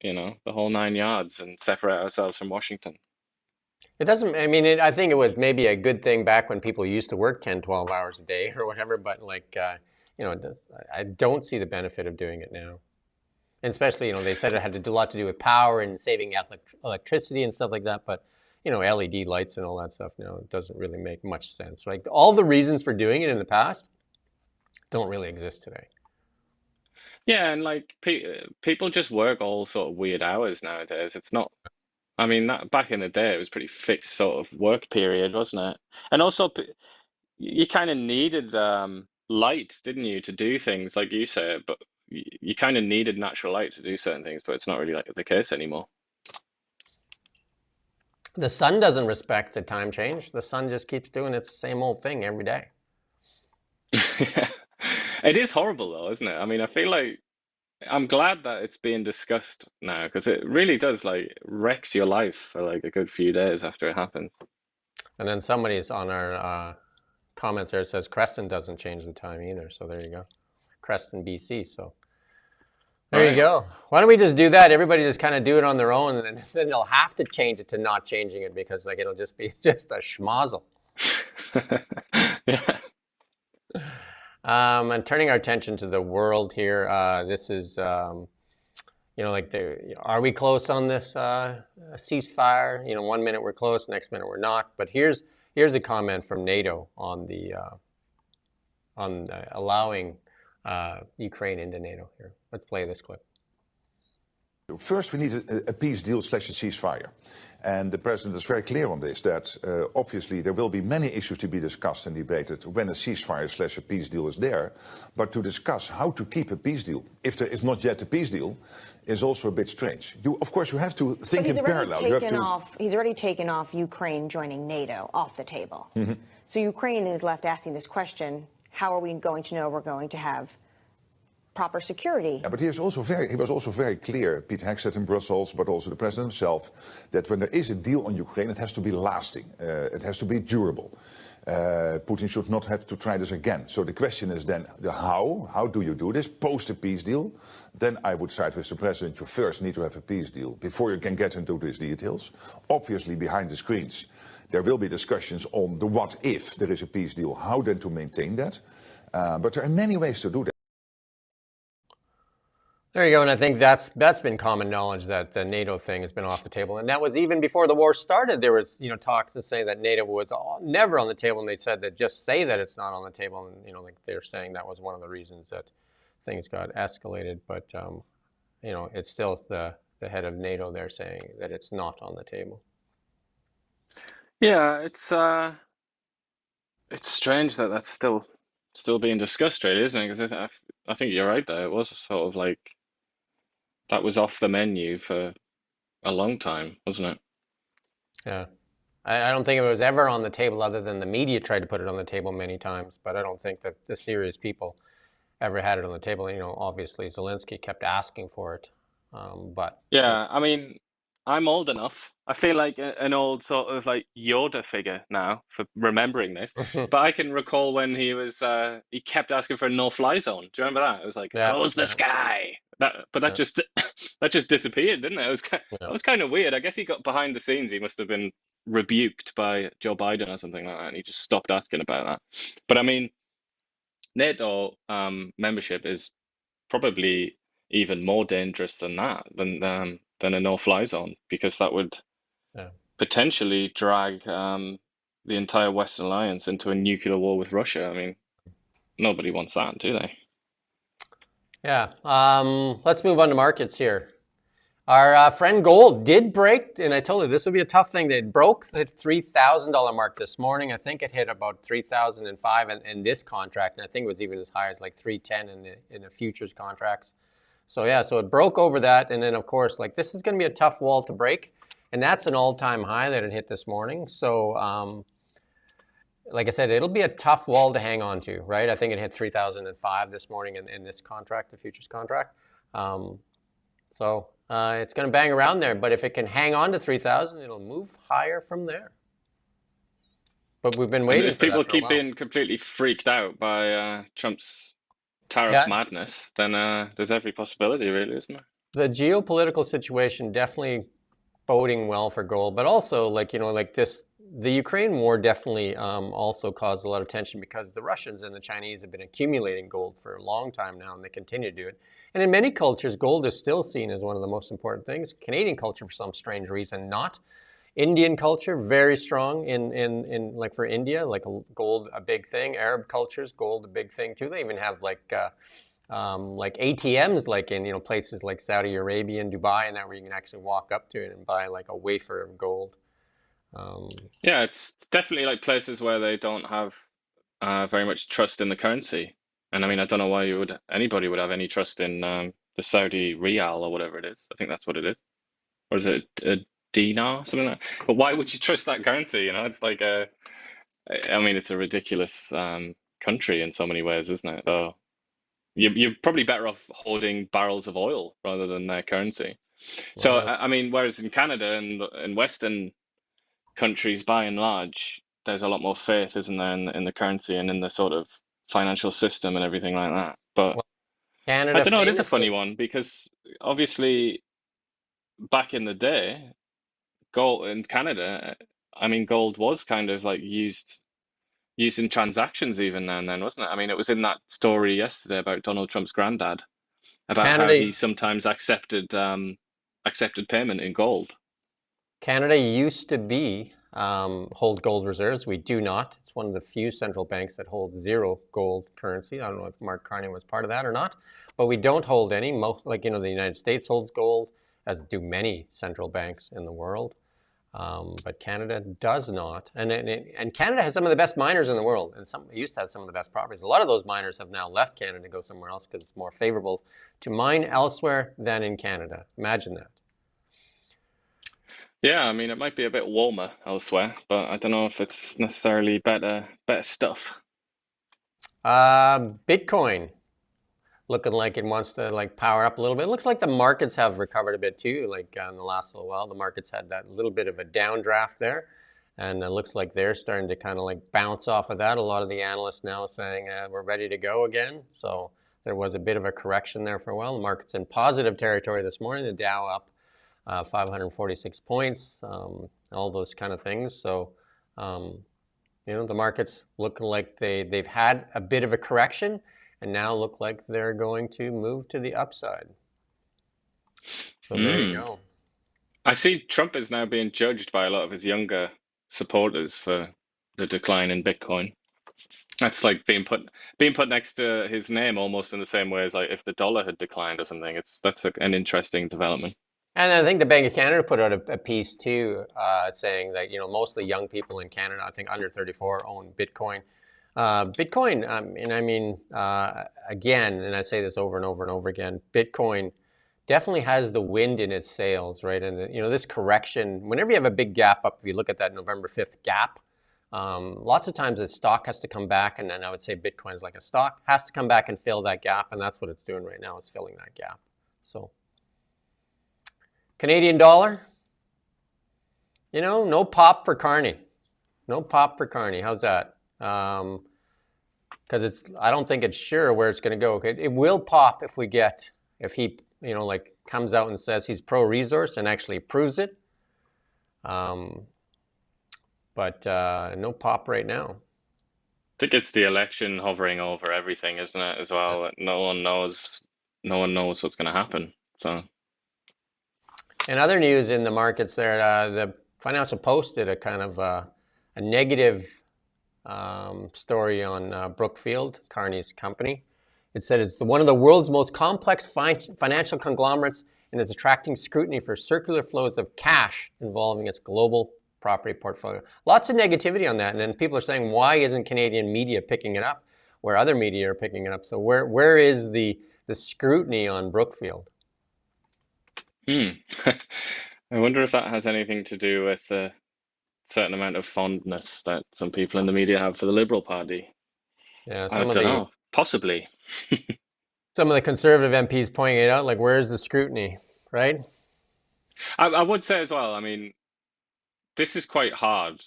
9 yards and separate ourselves from Washington? It doesn't, I mean, I think it was maybe a good thing back when people used to work 10, 12 hours a day or whatever, but I don't see the benefit of doing it now. And especially, they said it had to do a lot to do with power and saving electricity and stuff like that. But, LED lights and all that stuff now, it doesn't really make much sense. Like all the reasons for doing it in the past don't really exist today. Yeah, and like people just work all sort of weird hours nowadays. It's not. I mean, that back in the day, it was pretty fixed sort of work period, wasn't it? And also, you kind of needed light, didn't you, to do things like you said, but you kind of needed natural light to do certain things, but it's not really like the case anymore. The sun doesn't respect the time change. The sun just keeps doing its same old thing every day. Yeah. It is horrible though, isn't it? I mean, I feel like I'm glad that it's being discussed now because it really does like wrecks your life for like a good few days after it happens. And then somebody's on our comments there says Creston doesn't change the time either. So there you go. Creston, BC. So there you go. Why don't we just do that? Everybody just kind of do it on their own, and then they'll have to change it to not changing it because like it'll just be just a schmozzle. Yeah. And turning our attention to the world here, this is, are we close on this ceasefire? 1 minute we're close, next minute we're not. But here's a comment from NATO on allowing Ukraine into NATO. Here, let's play this clip. First, we need a peace deal / a ceasefire. And the president is very clear on this, that obviously there will be many issues to be discussed and debated when a ceasefire / a peace deal is there. But to discuss how to keep a peace deal, if there is not yet a peace deal, is also a bit strange. Of course, you have to think in parallel. He's already taken off Ukraine joining NATO off the table. Mm-hmm. So Ukraine is left asking this question, how are we going to know we're going to have proper security? Yeah, but he was also very clear, Pete Hegseth in Brussels, but also the president himself, that when there is a deal on Ukraine, it has to be lasting. It has to be durable. Putin should not have to try this again. So the question is then the how. How do you do this? Post a peace deal. Then I would side with the president. You first need to have a peace deal before you can get into these details. Obviously, behind the screens, there will be discussions on the what if there is a peace deal, how then to maintain that. But there are many ways to do that. There you go, and I think that's been common knowledge that the NATO thing has been off the table, and that was even before the war started. There was talk to say that NATO was never on the table, and they said that just say that it's not on the table, and like they're saying that was one of the reasons that things got escalated. But it's still the head of NATO there saying that it's not on the table. Yeah, it's strange that that's still being discussed, really, isn't it? Because I think you're right there. It was sort of like that was off the menu for a long time, wasn't it? Yeah. I don't think it was ever on the table other than the media tried to put it on the table many times, but I don't think that the serious people ever had it on the table. Obviously Zelensky kept asking for it, but... Yeah, I mean, I'm old enough. I feel like an old sort of like Yoda figure now for remembering this, but I can recall when he kept asking for a no-fly zone. Do you remember that? It was like, close the sky. That just that just disappeared, didn't it? Yeah. That was kind of weird. I guess he got behind the scenes. He must have been rebuked by Joe Biden or something like that, and he just stopped asking about that. But I mean, NATO membership is probably even more dangerous than that, than a no-fly zone, because that would Yeah. potentially drag the entire Western Alliance into a nuclear war with Russia. I mean, nobody wants that, do they? Yeah. Let's move on to markets here. Our friend gold did break, and I told you this would be a tough thing. They broke the $3,000 mark this morning. I think it hit about 3,005 in this contract, and I think it was even as high as like 310 in the futures contracts. So yeah, so it broke over that, and then of course, like this is going to be a tough wall to break, and that's an all-time high that it hit this morning. So like I said, it'll be a tough wall to hang on to, right? I think it hit 3,005 this morning in this contract, the futures contract. So it's going to bang around there, but if it can hang on to 3,000, it'll move higher from there. But we've been waiting If for people that for a keep while. being completely freaked out by Trump's tariff madness, then there's every possibility, really, isn't there? The geopolitical situation definitely boding well for gold, but also like this, the Ukraine war definitely also caused a lot of tension because the Russians and the Chinese have been accumulating gold for a long time now, and they continue to do it. And in many cultures, gold is still seen as one of the most important things. Canadian culture, for some strange reason, not. Indian culture, very strong in like for India, like gold a big thing. Arab cultures, gold a big thing too. They even have like ATMs, like in places like Saudi Arabia and Dubai, and that where you can actually walk up to it and buy like a wafer of gold. Yeah, it's definitely like places where they don't have very much trust in the currency. And I mean, I don't know why anybody would have any trust in the Saudi rial or whatever it is. I think that's what it is. Or is it a dinar, something like that? But why would you trust that currency? It's like I mean, it's a ridiculous country in so many ways, isn't it? Though you're probably better off holding barrels of oil rather than their currency. So I mean, whereas in Canada and in Western countries, by and large, there's a lot more faith, isn't there, in the currency and in the sort of financial system and everything like that. But Canada I don't know, it is a funny famously, one because obviously back in the day, gold in Canada, I mean, gold was kind of like used in transactions even now and then, wasn't it? I mean, it was in that story yesterday about Donald Trump's granddad, about how Canada he sometimes accepted payment in gold. Canada used to be hold gold reserves. We do not. It's one of the few central banks that hold zero gold currency. I don't know if Mark Carney was part of that or not, but we don't hold any. The United States holds gold, as do many central banks in the world. But Canada does not. And Canada has some of the best miners in the world, and used to have some of the best properties. A lot of those miners have now left Canada to go somewhere else because it's more favorable to mine elsewhere than in Canada. Imagine that. Yeah, I mean, it might be a bit warmer elsewhere, but I don't know if it's necessarily better stuff. Bitcoin looking like it wants to power up a little bit. It looks like the markets have recovered a bit too. In the last little while, the markets had that little bit of a downdraft there, and it looks like they're starting to kind of bounce off of that. A lot of the analysts now saying we're ready to go again. So there was a bit of a correction there for a while. The market's in positive territory this morning. The Dow up 546 points, all those kind of things. So, the market's looking like they've had a bit of a correction and now look like they're going to move to the upside. So there you go. I see Trump is now being judged by a lot of his younger supporters for the decline in Bitcoin. That's like being put next to his name almost in the same way as like if the dollar had declined or something. That's an interesting development. And I think the Bank of Canada put out a piece too, saying that mostly young people in Canada, I think under 34, own Bitcoin. Bitcoin, again, and I say this over and over and over again, Bitcoin definitely has the wind in its sails, right? And this correction, whenever you have a big gap up, if you look at that November 5th gap, lots of times the stock has to come back, and then I would say Bitcoin is like a stock, has to come back and fill that gap, and that's what it's doing right now, is filling that gap. So. Canadian dollar, no pop for Carney. No pop for Carney. How's that? Because I don't think it's sure where it's going to go. It will pop if we get if he, like comes out and says he's pro-resource and actually proves it. But no pop right now. I think it's the election hovering over everything, isn't it, as well? No one knows what's going to happen. So, and other news in the markets there, the Financial Post did a kind of a negative story on Brookfield, Carney's company. It said it's one of the world's most complex financial conglomerates, and is attracting scrutiny for circular flows of cash involving its global property portfolio. Lots of negativity on that, and then people are saying, why isn't Canadian media picking it up where other media are picking it up? So where is the scrutiny on Brookfield? I wonder if that has anything to do with a certain amount of fondness that some people in the media have for the Liberal Party. Yeah, I don't know. Possibly. Some of the Conservative MPs pointing it out, like, where's the scrutiny, right? I would say as well, I mean, this is quite hard.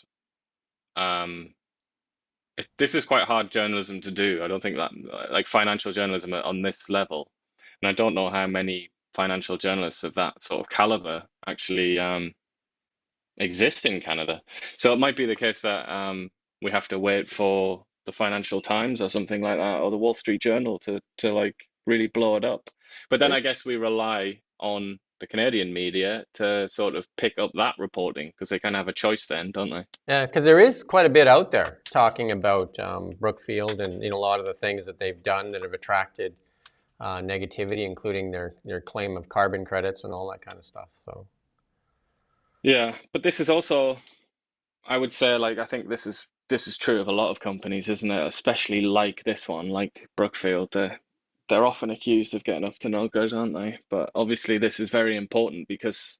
This is quite hard journalism to do. I don't think that, like, financial journalism on this level, and I don't know how many financial journalists of that sort of caliber actually exist in Canada. So it might be the case that we have to wait for the Financial Times or something like that, or the Wall Street Journal to like really blow it up. But then I guess we rely on the Canadian media to sort of pick up that reporting, because they kind of have a choice then, don't they? Yeah, because there is quite a bit out there talking about Brookfield and a lot of the things that they've done that have attracted negativity, including their claim of carbon credits and all that kind of stuff. So yeah, but this is also, I would say, like, I think this is true of a lot of companies, isn't it? Especially like this one, like Brookfield. They're often accused of getting up to no good, aren't they? But obviously this is very important because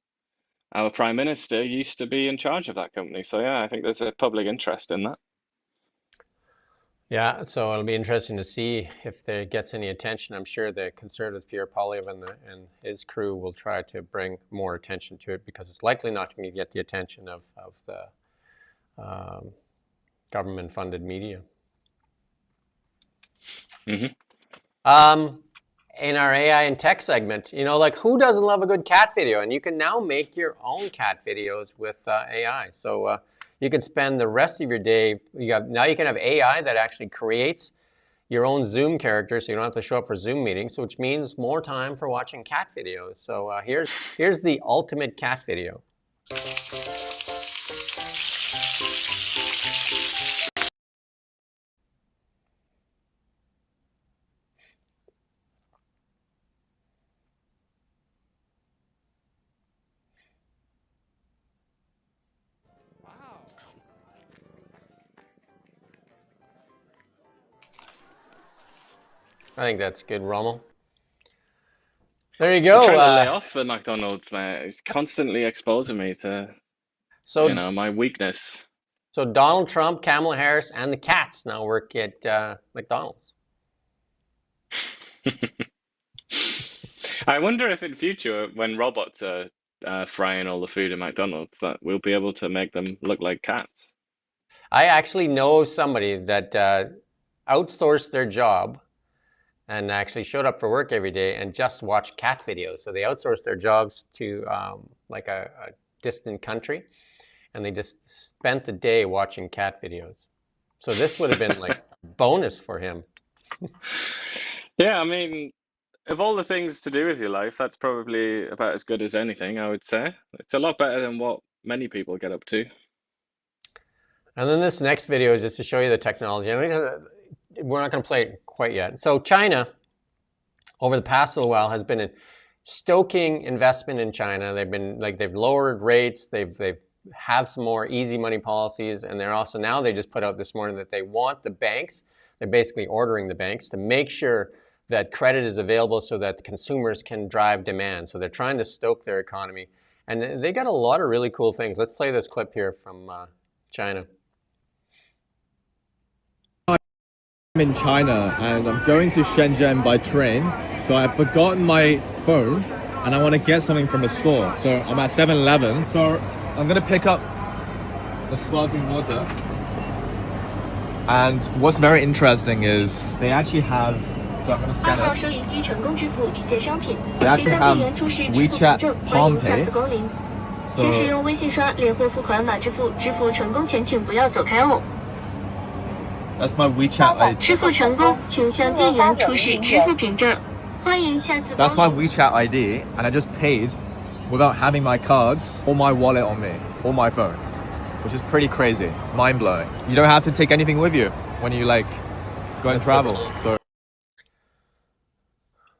our Prime Minister used to be in charge of that company. So yeah, I think there's a public interest in that. yeah, so it'll be interesting to see if it gets any attention. I'm sure the Conservatives, Pierre Poilievre and his crew will try to bring more attention to it, because it's likely not going to get the attention of the government-funded media. Mm-hmm. In our AI and tech segment, like, who doesn't love a good cat video? And you can now make your own cat videos with AI. So you can spend the rest of your day, now you can have AI that actually creates your own Zoom character, so you don't have to show up for Zoom meetings, which means more time for watching cat videos. So here's the ultimate cat video. I think that's good, Rommel. There you go. I'm trying to lay off the McDonald's, man. It's constantly exposing me to, my weakness. So Donald Trump, Kamala Harris, and the cats now work at McDonald's. I wonder if in future, when robots are frying all the food at McDonald's, that we'll be able to make them look like cats. I actually know somebody that outsourced their job and actually showed up for work every day and just watched cat videos. So they outsourced their jobs to like a distant country, and they just spent the day watching cat videos. So this would have been like a bonus for him. Yeah, I mean, of all the things to do with your life, that's probably about as good as anything, I would say. It's a lot better than what many people get up to. And then this next video is just to show you the technology. I mean, we're not going to play it quite yet. So China, over the past little while, has been stoking investment in China. They've lowered rates. They've have some more easy money policies, and they just put out this morning that they want the banks. They're basically ordering the banks to make sure that credit is available so that consumers can drive demand. So they're trying to stoke their economy, and they got a lot of really cool things. Let's play this clip here from China. I'm in China and I'm going to Shenzhen by train, so I've forgotten my phone and I want to get something from the store. So I'm at 7-Eleven, so I'm gonna pick up the sparkling water. And what's very interesting is they actually have So I'm going to scan 2号 it. 收银机成功支付已借商品， They 请 actually 向 have 店员出示支付凭 WeChat 证，欢 Palm 迎下 Pay. 次光临。 So 请使用微信刷脸或付款码支付，支付成功前请不要走开哦。 that's my WeChat ID. 支付成功，请向店员出示支付凭证，欢迎下次光 That's my 临。 WeChat ID, and I just paid without having my cards or my wallet on me or my phone, which is pretty crazy, mind blowing. You don't have to take anything with you when you like go and travel. So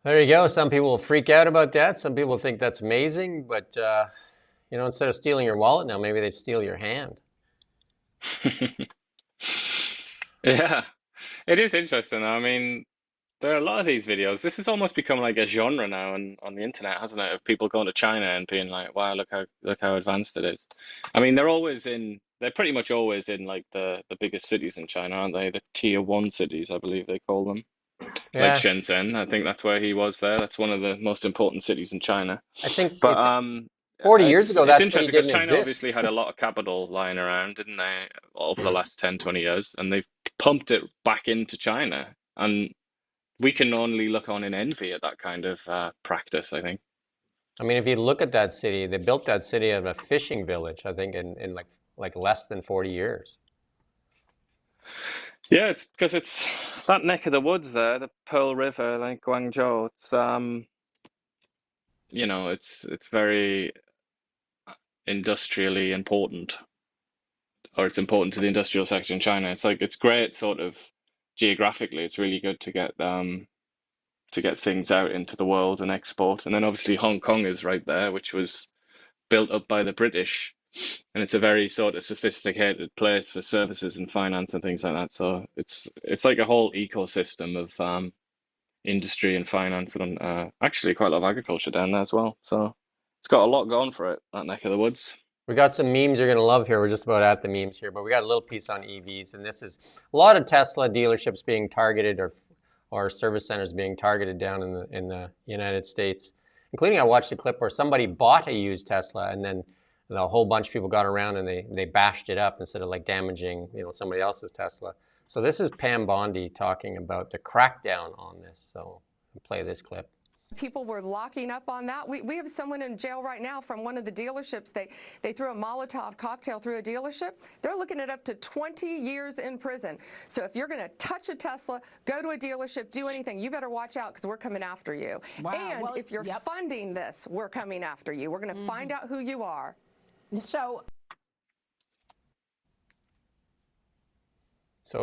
There you go. Some people will freak out about that. Some people think that's amazing, but you know, instead of stealing your wallet now, maybe they'd steal your hand. Yeah, it is interesting. I mean, there are a lot of these videos. This has almost become like a genre now on the internet, hasn't it? Of people going to China and being like, "Wow, look how advanced it is." I mean, they're pretty much always in like the biggest cities in China, aren't they? The tier one cities, I believe they call them. Like Yeah, Shenzhen, I think that's where he was there. That's one of the most important cities in China. I think But 40 years ago, it's that city interesting because didn't China exist. obviously had a lot of capital lying around, didn't they, over the last 10, 20 years, and they've pumped it back into China. And we can only look on in envy at that kind of practice, I think. I mean, if you look at that city, they built that city out of a fishing village, I think, in like less than 40 years. Yeah, it's because it's that neck of the woods there, the Pearl River, like Guangzhou. It's you know, it's very industrially important, or it's important to the industrial sector in China. It's like it's great sort of geographically. It's really good to get things out into the world and export. And then obviously Hong Kong is right there, which was built up by the British, and it's a very sort of sophisticated place for services and finance and things like that. So it's like a whole ecosystem of industry and finance and actually quite a lot of agriculture down there as well. So it's got a lot going for it, that neck of the woods. We got some memes you're going to love here. We're just about at the memes here, but we got a little piece on EVs, and this is a lot of Tesla dealerships being targeted or service centers being targeted down in the United States, including I watched a clip where somebody bought a used Tesla and then a whole bunch of people got around and they bashed it up instead of like damaging, you know, somebody else's Tesla. So this is Pam Bondi talking about the crackdown on this. So I'll play this clip. People were locking up on that. We have someone in jail right now from one of the dealerships. They threw a Molotov cocktail through a dealership. They're looking at up to 20 years in prison. So if you're going to touch a Tesla, go to a dealership, do anything, you better watch out because we're coming after you. Wow. And Well, if you're funding this, we're coming after you. We're going to find out who you are. So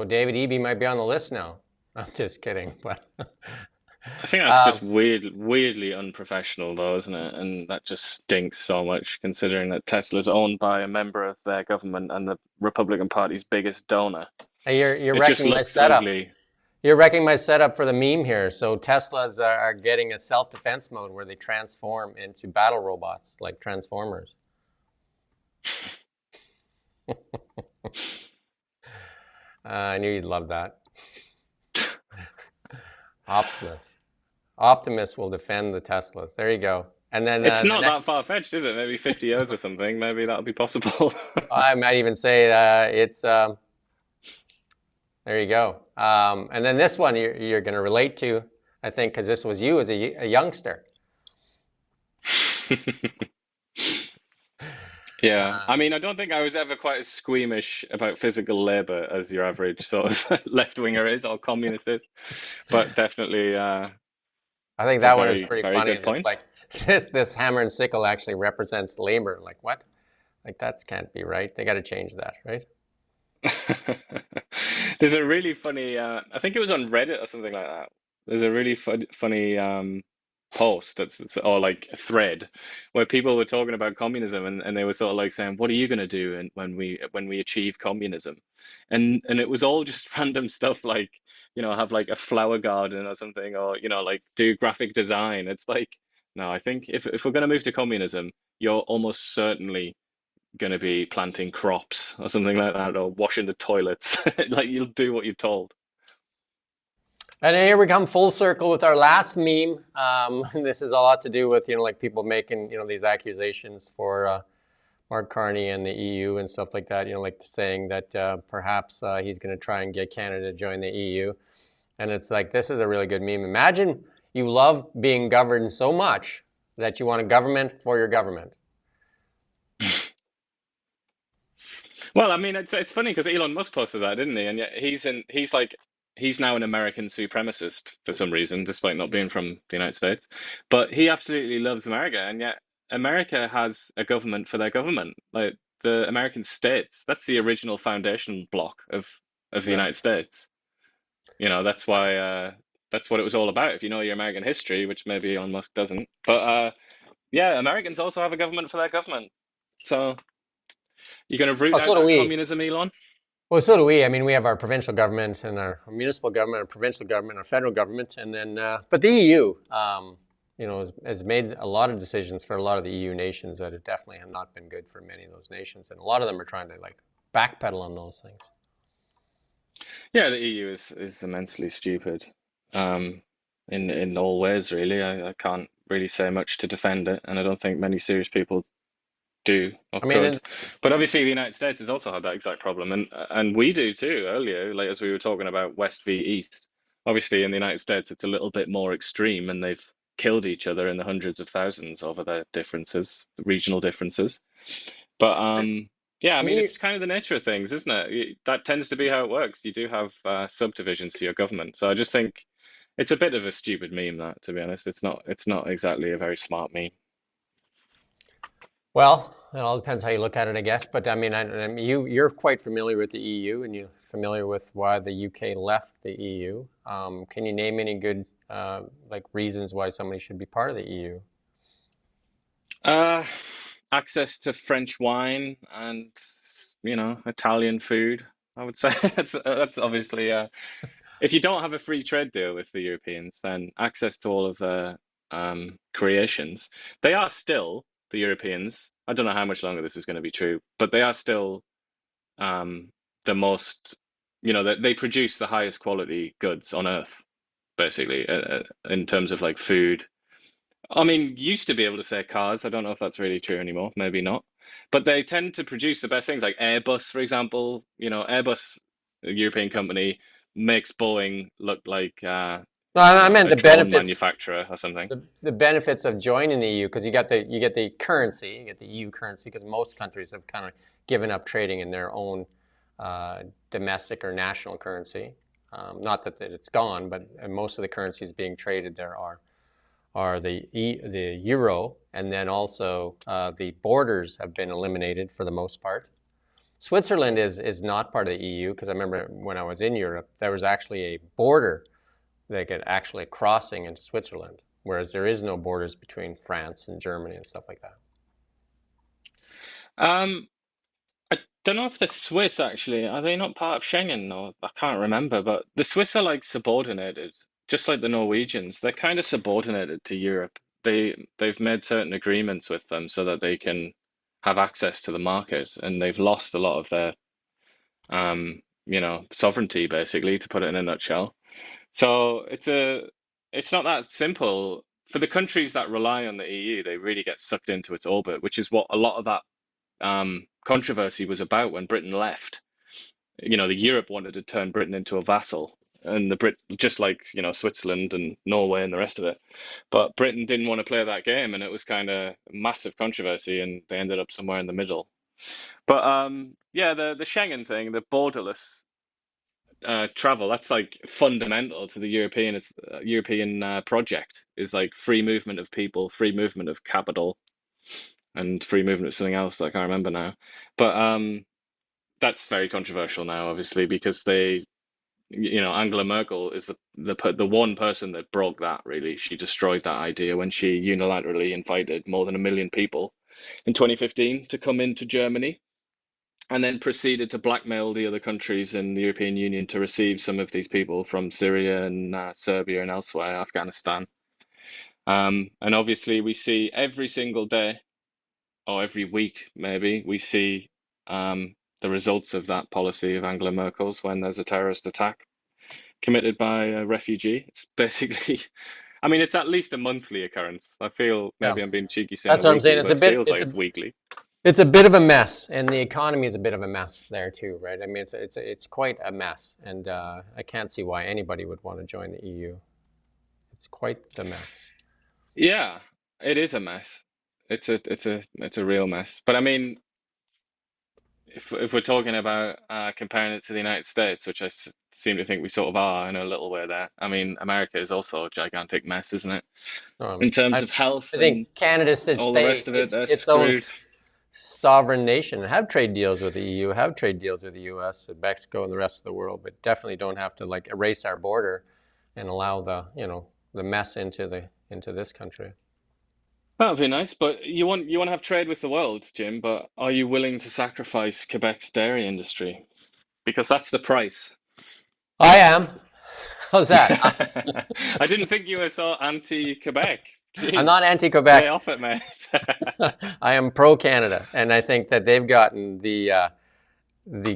David Eby might be on the list now. I'm just kidding, but I think that's just weirdly unprofessional, though, isn't it? And that just stinks so much, considering that Tesla's owned by a member of their government and the Republican Party's biggest donor. Hey, you're It just wrecking my looks setup. ugly. You're wrecking my setup for the meme here. So Teslas are getting a self-defense mode where they transform into battle robots like Transformers. I knew you'd love that. Optimus will defend the Teslas. There you go. And then It's not that far-fetched, is it? Maybe 50 years or something. Maybe that'll be possible. I might even say it's there you go. And then this one you're going to relate to, I think, because this was you as a youngster. Yeah, I mean, I don't think I was ever quite as squeamish about physical labor as your average sort of left-winger is or communist is, but definitely. I think it's that a one is very, pretty very funny. good point. Like this hammer and sickle actually represents labor. Like what? Like that can't be right. They got to change that, right? There's a really funny, I think it was on Reddit or something like that. There's a really funny post or like a thread where people were talking about communism and they were sort of like saying, what are you going to do when we achieve communism? And it was all just random stuff like, you know, have like a flower garden or something, or, you know, like do graphic design. It's like, no, I think if we're going to move to communism, you're almost certainly going to be planting crops or something like that, or washing the toilets. Like you'll do what you're told. And here we come full circle with our last meme. This is a lot to do with, you know, like people making, you know, these accusations for Mark Carney and the EU and stuff like that, you know, like saying that perhaps he's going to try and get Canada to join the EU. And it's like, this is a really good meme. Imagine you love being governed so much that you want a government for your government. Well, I mean, it's funny because Elon Musk posted that, didn't he? And yet he's now an American supremacist for some reason, despite not being from the United States. But he absolutely loves America, and yet America has a government for their government. Like the American states, that's the original foundation block of the Yeah. United States. You know, that's why that's what it was all about. If you know your American history, which maybe Elon Musk doesn't. But yeah, Americans also have a government for their government. So you're going to root Oh, out so do that we. communism, Elon? Well, so do we. I mean, we have our provincial government and our municipal government, our provincial government, our federal government, and then, but the EU, you know, has made a lot of decisions for a lot of the EU nations that have definitely have not been good for many of those nations, and a lot of them are trying to like backpedal on those things. Yeah, the EU is immensely stupid, in all ways, really. I can't really say much to defend it, and I don't think many serious people do or I mean, could. But obviously, the United States has also had that exact problem, and we do too. Earlier, like as we were talking about West v East, obviously in the United States it's a little bit more extreme, and they've killed each other in the hundreds of thousands over their differences, regional differences. But yeah, I mean, it's kind of the nature of things, isn't it? That tends to be how it works. You do have subdivisions to your government, so I just think it's a bit of a stupid meme. That, to be honest, it's not exactly a very smart meme. well, it all depends how you look at it, I guess. But I mean, you're quite familiar with the EU, and you're familiar with why the UK left the EU. Can you name any good like reasons why somebody should be part of the EU? Access to French wine and, you know, Italian food, I would say. That's obviously if you don't have a free trade deal with the Europeans, then access to all of their creations. They are still, the Europeans, I don't know how much longer this is going to be true, but they are still the most, you know, they produce the highest quality goods on earth, basically, in terms of like food. I mean, used to be able to say cars. I don't know if that's really true anymore. Maybe not. But they tend to produce the best things, like Airbus, for example. You know, Airbus, a European company, makes Boeing look like No, I meant a the drone benefits. manufacturer or something. The benefits of joining the EU, because you get the currency, you get the EU currency, because most countries have kind of given up trading in their own domestic or national currency. Not that it's gone, but most of the currencies being traded there are the euro, and then also the borders have been eliminated for the most part. Switzerland is not part of the EU, because I remember when I was in Europe, there was actually a border they get actually crossing into Switzerland, whereas there is no borders between France and Germany and stuff like that. I don't know if the Swiss actually are they not part of Schengen, or I can't remember, but the Swiss are like subordinated, just like the Norwegians. They're kind of subordinated to Europe. They've made certain agreements with them so that they can have access to the market, and they've lost a lot of their you know, sovereignty, basically, to put it in a nutshell. So it's not that simple. For the countries that rely on the EU, they really get sucked into its orbit, which is what a lot of that controversy was about when Britain left. You know, the Europe wanted to turn Britain into a vassal, and the Brit, just like, you know, Switzerland and Norway and the rest of it. But Britain didn't want to play that game, and it was kind of massive controversy, and they ended up somewhere in the middle. But yeah, the Schengen thing, the borderless travel, that's like fundamental to the European project, is like free movement of people, free movement of capital, and free movement of something else that I can't remember now. But that's very controversial now, obviously, because they, you know, Angela Merkel is the one person that broke that, really. She destroyed that idea when she unilaterally invited more than 1 million people in 2015 to come into Germany, and then proceeded to blackmail the other countries in the European Union to receive some of these people from Syria and Serbia and elsewhere, Afghanistan. And obviously we see every single day, or every week maybe, we see the results of that policy of Angela Merkel's when there's a terrorist attack committed by a refugee. It's basically, I mean, it's at least a monthly occurrence. I feel maybe I'm being cheeky saying That's what I'm saying. but it feels like it's weekly. It's a bit of a mess, and the economy is a bit of a mess there too, right? I mean, it's quite a mess, and I can't see why anybody would want to join the EU. It's quite the mess. Yeah, it is a mess. It's a real mess. But I mean, if we're talking about comparing it to the United States, which seem to think we sort of are in a little way there. I mean, America is also a gigantic mess, isn't it? In terms of health I and think Canada should all the stay rest of it, they're its own screwed. sovereign nation, have trade deals with the EU, have trade deals with the US and Mexico and the rest of the world, but definitely don't have to like erase our border and allow the, you know, the mess into this country. That would be nice, but you want to have trade with the world, Jim, but are you willing to sacrifice Quebec's dairy industry? Because that's the price. I am. How's that? I didn't think you were so anti-Quebec. I'm not anti-Quebec. Lay off it, mate. I am pro-Canada, and I think that they've gotten the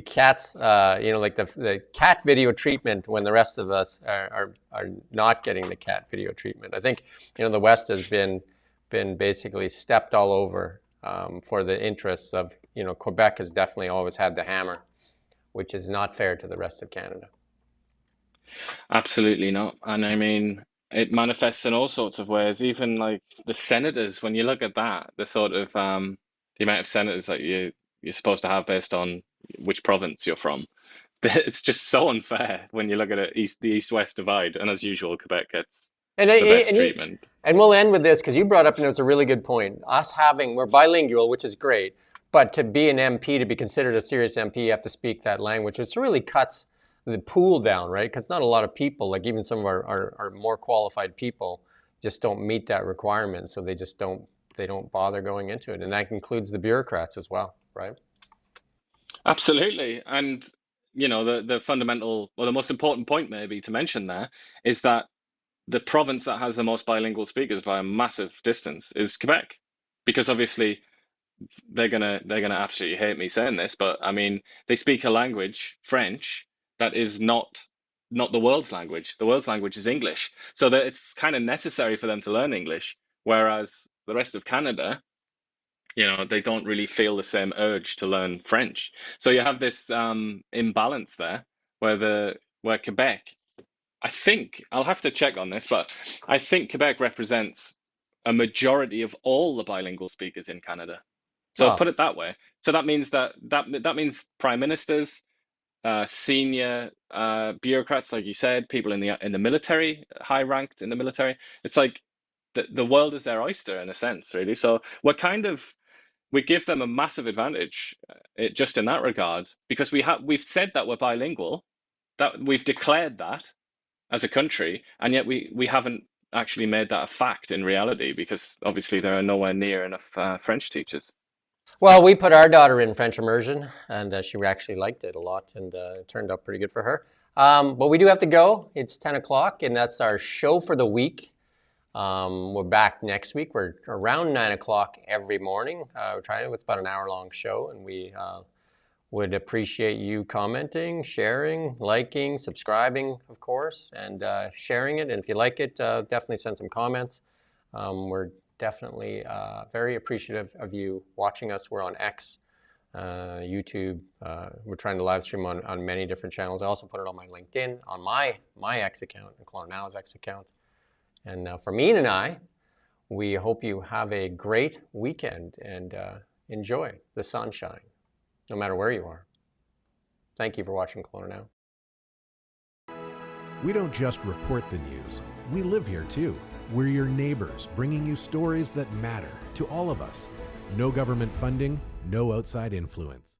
cats, you know, like the cat video treatment when the rest of us are not getting the cat video treatment. I think, you know, the West has been basically stepped all over for the interests of, you know, Quebec has definitely always had the hammer, which is not fair to the rest of Canada. Absolutely not. And I mean, it manifests in all sorts of ways. Even like the senators, when you look at that, the sort of the amount of senators that you're supposed to have based on which province you're from, it's just so unfair when you look at it, the East-West divide. And as usual, Quebec gets the best treatment. And we'll end with this because you brought up, and it was a really good point. We're bilingual, which is great, but to be an MP, to be considered a serious MP, you have to speak that language, which really cuts the pool down, right? Because not a lot of people, like even some of our more qualified people, just don't meet that requirement, so they don't bother going into it, and that includes the bureaucrats as well, right? Absolutely. And you know, the fundamental, or the most important point maybe to mention there is that the province that has the most bilingual speakers by a massive distance is Quebec, because obviously they're gonna absolutely hate me saying this, but I mean, they speak a language, French, that is not the world's language. The world's language is English, so that it's kind of necessary for them to learn English, whereas the rest of Canada, you know, they don't really feel the same urge to learn French. So you have this imbalance there, where Quebec, I think, I'll have to check on this, but I think Quebec represents a majority of all the bilingual speakers in Canada. So put it that way. So that means that means prime ministers, senior bureaucrats, like you said, people in the military, high ranked in the military. It's like the world is their oyster in a sense, really. So we give them a massive advantage just in that regard, because we've said that we're bilingual, that we've declared that as a country, and yet we haven't actually made that a fact in reality, because obviously there are nowhere near enough French teachers. Well, we put our daughter in French immersion, and she actually liked it a lot, and it turned out pretty good for her. But we do have to go. It's 10 o'clock, and that's our show for the week. We're back next week. We're around 9 o'clock every morning. We're trying to, it's about an hour-long show, and we would appreciate you commenting, sharing, liking, subscribing, of course, and sharing it. And if you like it, definitely send some comments. We're definitely very appreciative of you watching us. We're on X, YouTube. We're trying to live stream on many different channels. I also put it on my LinkedIn, on my X account, and Kelowna Now's X account. And from Ian and I, we hope you have a great weekend and enjoy the sunshine, no matter where you are. Thank you for watching Kelowna Now. We don't just report the news, we live here too. We're your neighbors, bringing you stories that matter to all of us. No government funding, no outside influence.